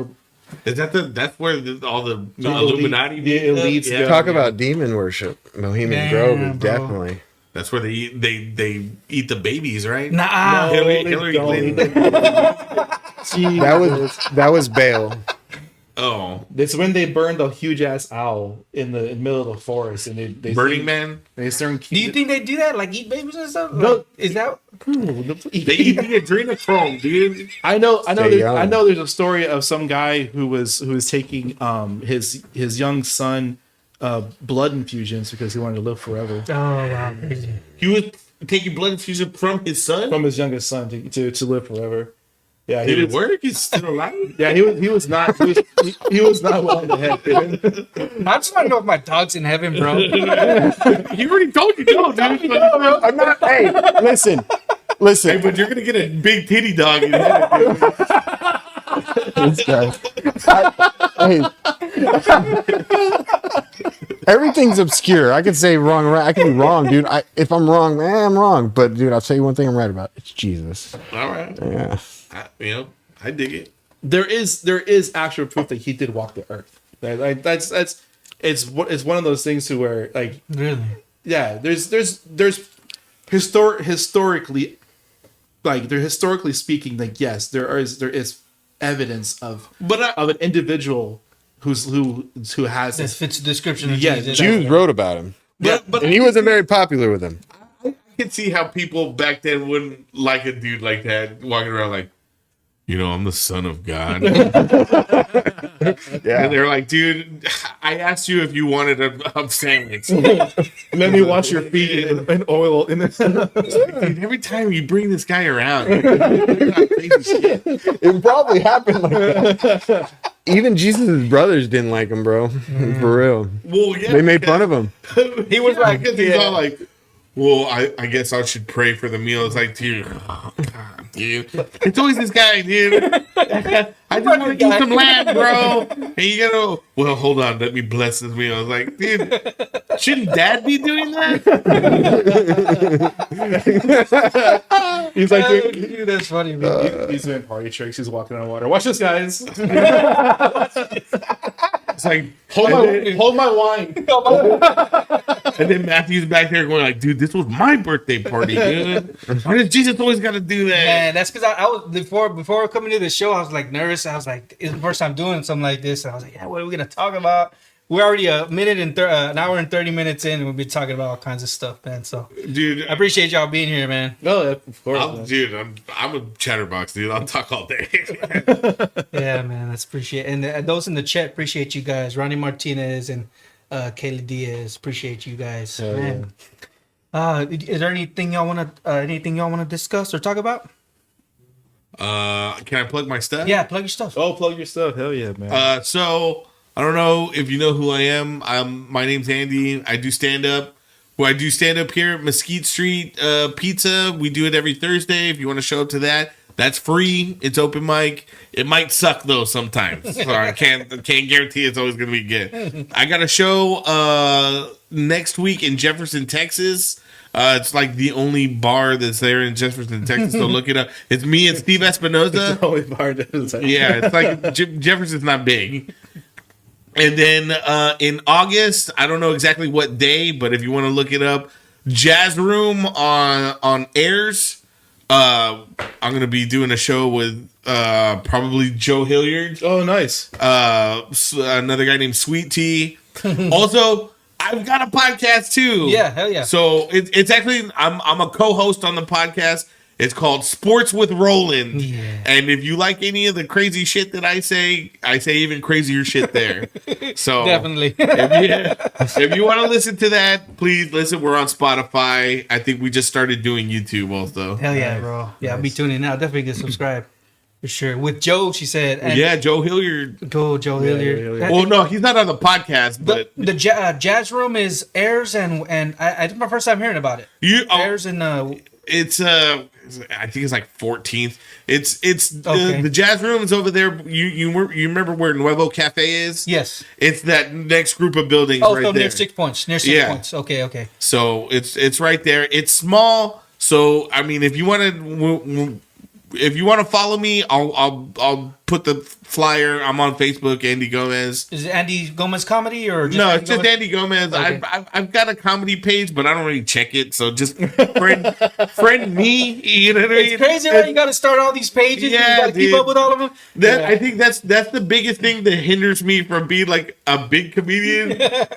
Is that's where all the So Illuminati? the elites Yeah. go. Talk about demon worship. Bohemian Damn, Grove is bro. definitely. That's where they eat the babies, right? Nah. No, Hillary they don't. Clinton. That was Bale. Oh, It's when they burned a huge ass owl in the middle of the forest, and they Burning Man. They started. Do you think they do that? Like eat babies and stuff? No. Like, is that? They eat the adrenochrome, dude. I know. Stay young. I know. There's a story of some guy who was taking his young son blood infusions because he wanted to live forever Oh wow, crazy. He was taking blood infusion from his son. from his youngest son to live forever. Yeah, Did he it was. work? He's still alive. Yeah, he was not. He was not well in the head. I just want to know if my dog's in heaven, bro. He already told you no, dude. I'm not. Hey, listen. Hey, but you're gonna get a big titty dog in here. This guy. Hey. Everything's obscure. I could say wrong, right. I could be wrong, dude. If I'm wrong, man, I'm wrong. But dude, I'll tell you one thing I'm right about. It's Jesus. All right. Yeah. I dig it. There is actual proof that he did walk the earth. It's one of those things to where like Really? yeah, there's historically speaking, like yes, there is evidence of But an individual who has That this. fits the description of Yeah, Jesus. Jews wrote about him, But and he wasn't very popular with them. I can see how people back then wouldn't like a dude like that walking around like, I'm the son of God. Yeah, And they're like, dude, I asked you if you wanted a sandwich. Let me wash your feet in oil. Dude, every time you bring this guy around, crazy shit. it probably happened like that. Even Jesus' brothers didn't like him, bro. For real, Well, yeah, they made fun of him. He was like, because he's all like, well, I guess I should pray for the meal. It's like, dude, oh, God, dude. It's always this guy, dude. I just want to eat some lamb, bro. And you gotta, well, hold on, let me bless this meal. I was like, dude, shouldn't dad be doing that? He's like, Dude, that's funny, man. he's doing party tricks. He's walking on water. Watch this, guys. It's like, Hold my wine. and then Matthew's back there going like, dude, this was my birthday party, dude. Why does Jesus always got to do that? Man, that's because I was before coming to the show, I was like nervous. I was like, it's the first time doing something like this. And I was like, yeah, what are we gonna talk about? We're already an hour and 30 minutes in, and we'll be talking about all kinds of stuff, man. So, Dude, I appreciate y'all being here, man. No, of course. dude, I'm a chatterbox, dude. I'll talk all day. Yeah, man, that's appreciate. And those in the chat, appreciate you guys. Ronnie Martinez and Kayla Diaz, appreciate you guys, man. Is there anything y'all want to discuss or talk about? Can I plug my stuff? Yeah, plug your stuff. Oh, plug your stuff. Hell yeah, man. So I don't know if you know who I am. My name's Andy. I do stand up. Well, I do stand up here at Mesquite Street Pizza. We do it every Thursday. If you want to show up to that, that's free. It's open mic. It might suck though sometimes. So I can't guarantee it's always gonna be good. I got a show next week in Jefferson, Texas. It's like the only bar that's there in Jefferson, Texas. So look it up. It's me and Steve Espinoza. The only bar that is like- Yeah, it's like Jefferson's not big. And then in August, I don't know exactly what day, but if you want to look it up, Jazz Room on Airs. I'm gonna be doing a show with probably Joe Hilliard. Oh, nice. Another guy named Sweet Tea. Also, I've got a podcast too. Yeah, hell yeah. So it's actually I'm a co-host on the podcast. It's called Sports with Roland. Yeah. And if you like any of the crazy shit that I say even crazier shit there. So Definitely. if you want to listen to that, please listen. We're on Spotify. I think we just started doing YouTube also. Hell yeah, bro. Yeah, I'll be tuning in. I'll definitely get subscribed. For sure. With Joe, she said. And Yeah, Joe Hilliard. Go, Joe Hilliard. Well, no, he's not on the podcast, but The Jazz Room is airs and it's my first time hearing about it. Airs and it's I think it's like 14th. It's Okay. the Jazz Room is over there. You remember where Nuevo Cafe is? yes. It's that next group of buildings Oh, right so there. near 6 points. Near 6 Yeah. points. Okay. So it's right there. It's small. So I mean, if you want to follow me, I'll put the flyer. I'm on Facebook, Andy Gomez. Is it Andy Gomez comedy or just No, Andy it's just Gomez? Andy Gomez. Okay. I've got a comedy page, but I don't really check it. So just friend me. You know what I mean? It's crazy, right? You got to start all these pages. Yeah, you got to keep dude. up with all of them. I think that's the biggest thing that hinders me from being like a big comedian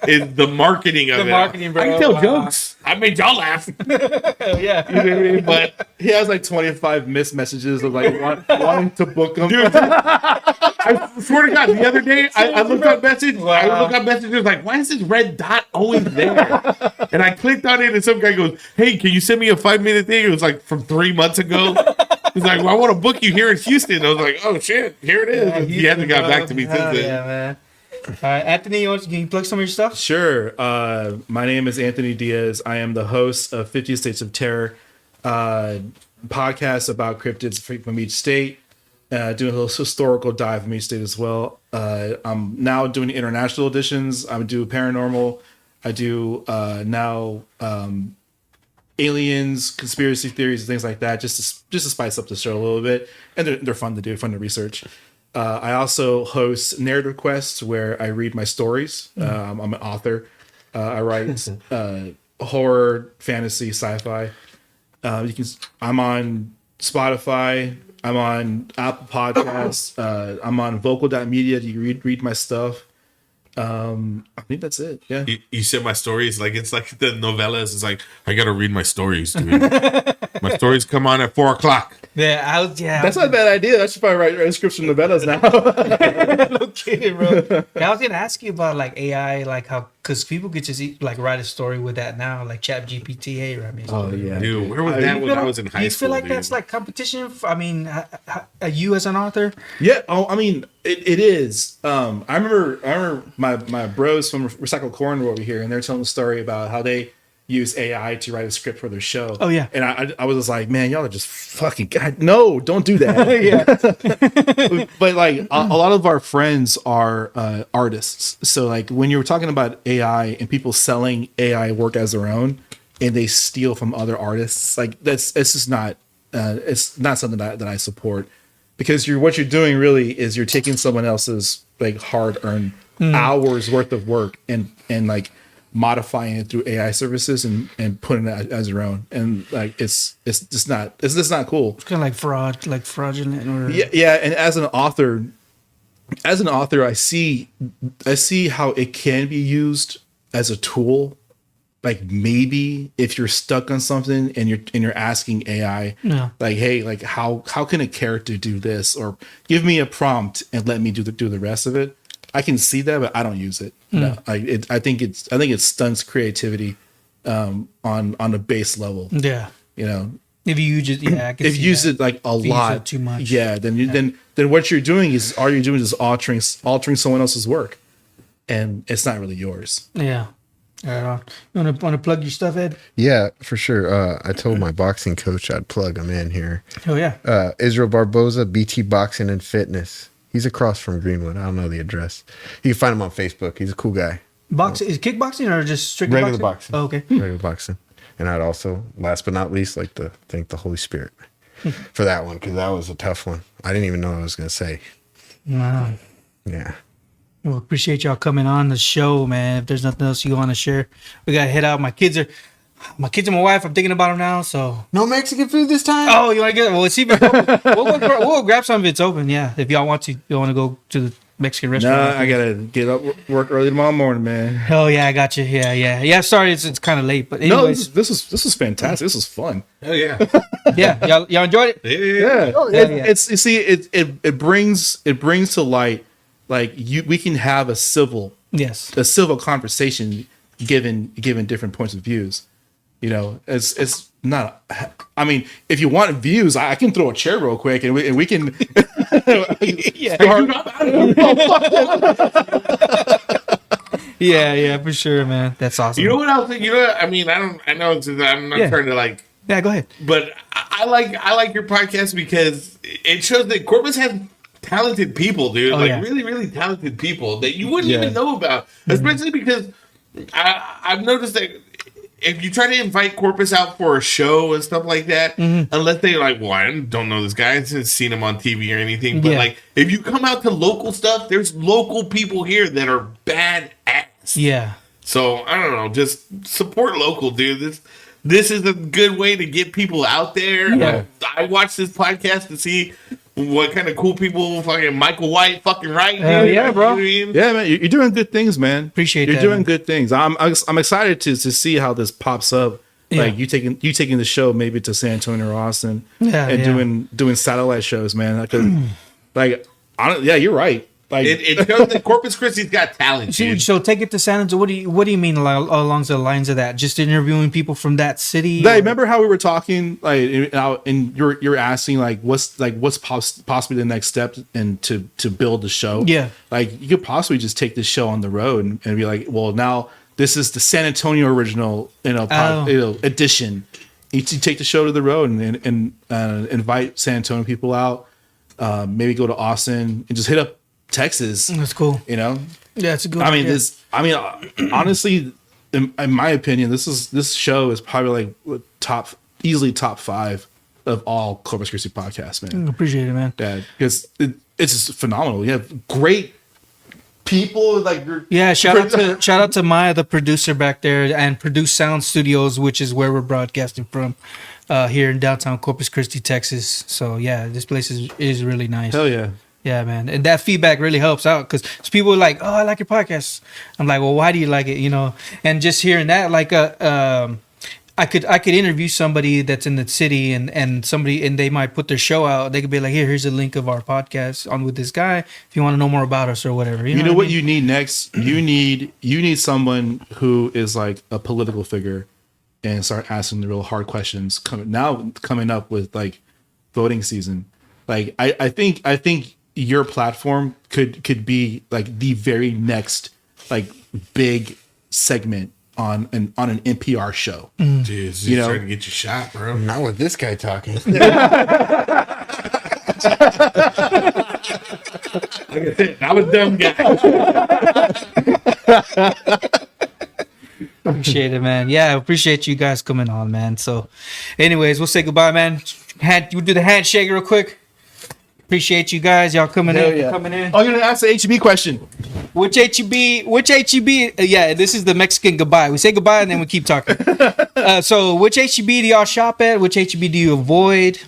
is the marketing of The it. marketing, bro. I can tell Wow. jokes. I made y'all laugh. Yeah. You know what I mean? But He has like 25 missed messages of like wanting to book him. dude, I swear to God, the other day I looked up message. Wow. I looked up messages like, why is this red dot always there? And I clicked on it, and some guy goes, "Hey, can you send me a 5-minute thing?" It was like from 3 months ago. He's like, "Well, I want to book you here in Houston." I was like, "Oh shit, here it is." He hasn't got back to me since Hell then. yeah, man. All right, Anthony, can you plug some of your stuff? Sure. My name is Anthony Diaz. I am the host of 50 States of Terror, podcast about cryptids from each state. Doing a little historical dive from each state as well. I'm now doing international editions. I do paranormal. I do now aliens, conspiracy theories, and things like that, just to spice up the show a little bit. And they're fun to do, fun to research. I also host Narrative Quests, where I read my stories. I'm an author. I write horror, fantasy, sci-fi. I'm on Spotify. I'm on Apple Podcasts. I'm on vocal.media. You read my stuff. I think that's it. Yeah. You said my stories like it's like the novellas. It's like I gotta read my stories, dude. My stories come on at 4:00. That's not a bad idea. I should probably write scripts from novellas now. No kidding, bro. I was gonna ask you about like AI, like how because people could just like write a story with that now, like Chat GPT. Hey, I mean, Yeah. Dude, where was that when I was in high you school? feel like dude? that's like competition? I mean, you as an author? Yeah. Oh, I mean, it is. I remember my bros from Recycled Corn were over here, and they're telling the story about how they use AI to write a script for their show. Oh, yeah. And I was just like, man, y'all are just fucking God. No, don't do that. Yeah. But like a lot of our friends are artists. So like when you were talking about AI and people selling AI work as their own, and they steal from other artists, like it's just not it's not something that I support, because what you're doing really is you're taking someone else's like hard earned hours worth of work and like modifying it through AI services and putting it as your own, and like it's just not cool. It's kind of like fraudulent. Or... Yeah. And as an author, I see how it can be used as a tool. Like maybe if you're stuck on something and you're asking AI, like, hey, like how can a character do this, or give me a prompt and let me do the rest of it. I can see that, but I don't use it. No, I think it stunts creativity on a base level. Yeah. You know, If you use it, I can if you use it like a lot too much, then what you're doing is altering someone else's work, and it's not really yours. Yeah. You want to plug your stuff, Ed? Yeah, for sure. I told my boxing coach I'd plug him in here. Oh yeah. Israel Barboza, BT Boxing and Fitness. He's across from Greenwood. I don't know the address. You can find him on Facebook. He's a cool guy. Boxing is kickboxing or just strictly Regular boxing. Oh, okay. Regular boxing. And I'd also, last but not least, like to thank the Holy Spirit for that one, because that was a tough one. I didn't even know what I was going to say. Wow. Yeah. Well, appreciate y'all coming on the show, man. If there's nothing else you want to share, we gotta head out. My kids and my wife, I'm thinking about them now. So No Mexican food this time? oh, you want to get? Well, let's see. We'll grab some if it's open. Yeah, if y'all want to, you want to go to the Mexican restaurant. Nah, I gotta get up work early tomorrow morning, man. Oh yeah, I got you. Yeah. Sorry, it's kind of late, but anyways, No, this was fantastic. This was fun. Oh yeah. yeah, y'all enjoyed it. Yeah. Yeah. It's you see it brings to light, like we can have a civil conversation given different points of views. You know, it's not. I mean, if you want views, I can throw a chair real quick and we can. Yeah, for sure, man. That's awesome. You know what else? I mean, I know I'm not trying to like. Yeah, go ahead. But I like your podcast because it shows that Corpus has talented people, dude. Really, really talented people that you wouldn't even know about. Especially because I've noticed that if you try to invite Corpus out for a show and stuff like that, unless they're like, well, I don't know this guy, I haven't seen him on TV or anything. But like, if you come out to local stuff, there's local people here that are badass. Yeah. So I don't know, just support local, dude. This is a good way to get people out there. Yeah. I watch this podcast to see what kind of cool people fucking Michael White fucking right. Yeah, bro. You know what I mean? Yeah, man, you're doing good things, man. Appreciate you're that, doing man. good things. I'm excited to see how this pops up. Yeah. Like you taking the show maybe to San Antonio or Austin, and doing satellite shows, man. Yeah, you're right. Like It shows that Corpus Christi's got talent, dude. So take it to San Antonio. What do you mean along the lines of that? Just interviewing people from that city? Yeah, remember how we were talking, like, and you're asking like what's possibly the next step and to build the show? Yeah, like you could possibly just take this show on the road and be like, well, now this is the San Antonio original, edition. You take the show to the road and invite San Antonio people out. Maybe go to Austin and just hit up Texas. That's cool. You know, yeah, it's a good. Honestly, in my opinion, this show is probably like easily top 5 of all Corpus Christi podcasts, man. Appreciate it, man. Yeah, because it's just phenomenal. You have great people like shout out to Maya, the producer back there, and Produce Sound Studios, which is where we're broadcasting from here in downtown Corpus Christi, Texas. So yeah, this place is really nice. Hell yeah. Yeah, man, and that feedback really helps out because people are like, "Oh, I like your podcast." I'm like, "Well, why do you like it?" You know, and just hearing that, like, I could interview somebody that's in the city and somebody and they might put their show out. They could be like, here's a link of our podcast on with this guy if you want to know more about us or whatever. You know what I mean? you need next? You need someone who is like a political figure and start asking the real hard questions coming up with like voting season. Like I think your platform could be like the very next like big segment on an NPR show. Dude, You know? trying to get you shot, bro. Not with this guy talking. I'm a dumb guy. Appreciate it, man. Yeah, I appreciate you guys coming on, man. So, anyways, we'll say goodbye, man. We'll do the handshake real quick. Appreciate you guys, y'all coming in. yeah. Coming in. Oh, you're gonna ask the HEB question. Which HEB? Yeah, this is the Mexican goodbye. We say goodbye and then we keep talking. So, which HEB do y'all shop at? Which HEB do you avoid?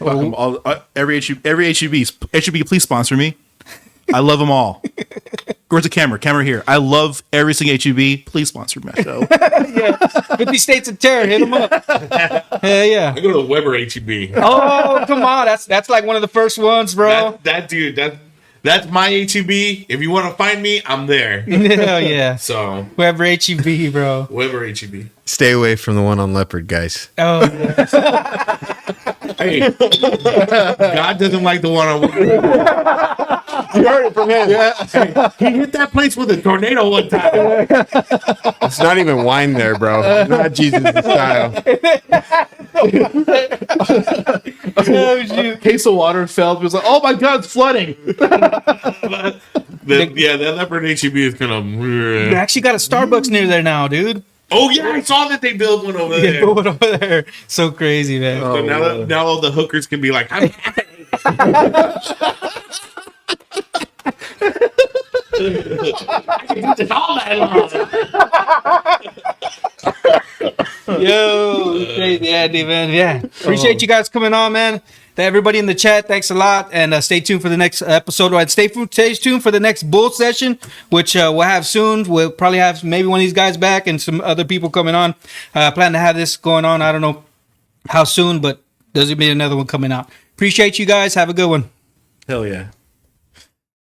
Every HEB, please sponsor me. I love them all. Where's the camera? Camera here. I love every single HEB. Please sponsor my show. 50 States of Terror, hit them up. Hell yeah. I go to Weber HEB. Oh, come on. That's like one of the first ones, bro. That dude, that's my HEB. If you want to find me, I'm there. Hell yeah. So, Whoever HEB, bro. Weber HEB. Stay away from the one on Leopard, guys. Oh, yeah. Hey, God doesn't like the one on Weber. You heard it from him. Yeah. He hit that place with a tornado one time. It's not even wine there, bro. Not Jesus' style. Case of water fell. He was like, "Oh my God, it's flooding." That Leopard HEB is kind of. They actually got a Starbucks near there now, dude. Oh yeah, I saw that they built one over Yeah, there. going over there. So crazy, man. So now all the hookers can be like, I'm I can do this all night long. Yo, crazy Andy, man. Yeah. Appreciate you guys coming on, man. To everybody in the chat, thanks a lot. And stay tuned for the next episode. Right? Stay tuned for the next bull session, which we'll have soon. We'll probably have maybe one of these guys back and some other people coming on. Plan to have this going on. I don't know how soon, but there's going to be another one coming out. Appreciate you guys. Have a good one. Hell yeah.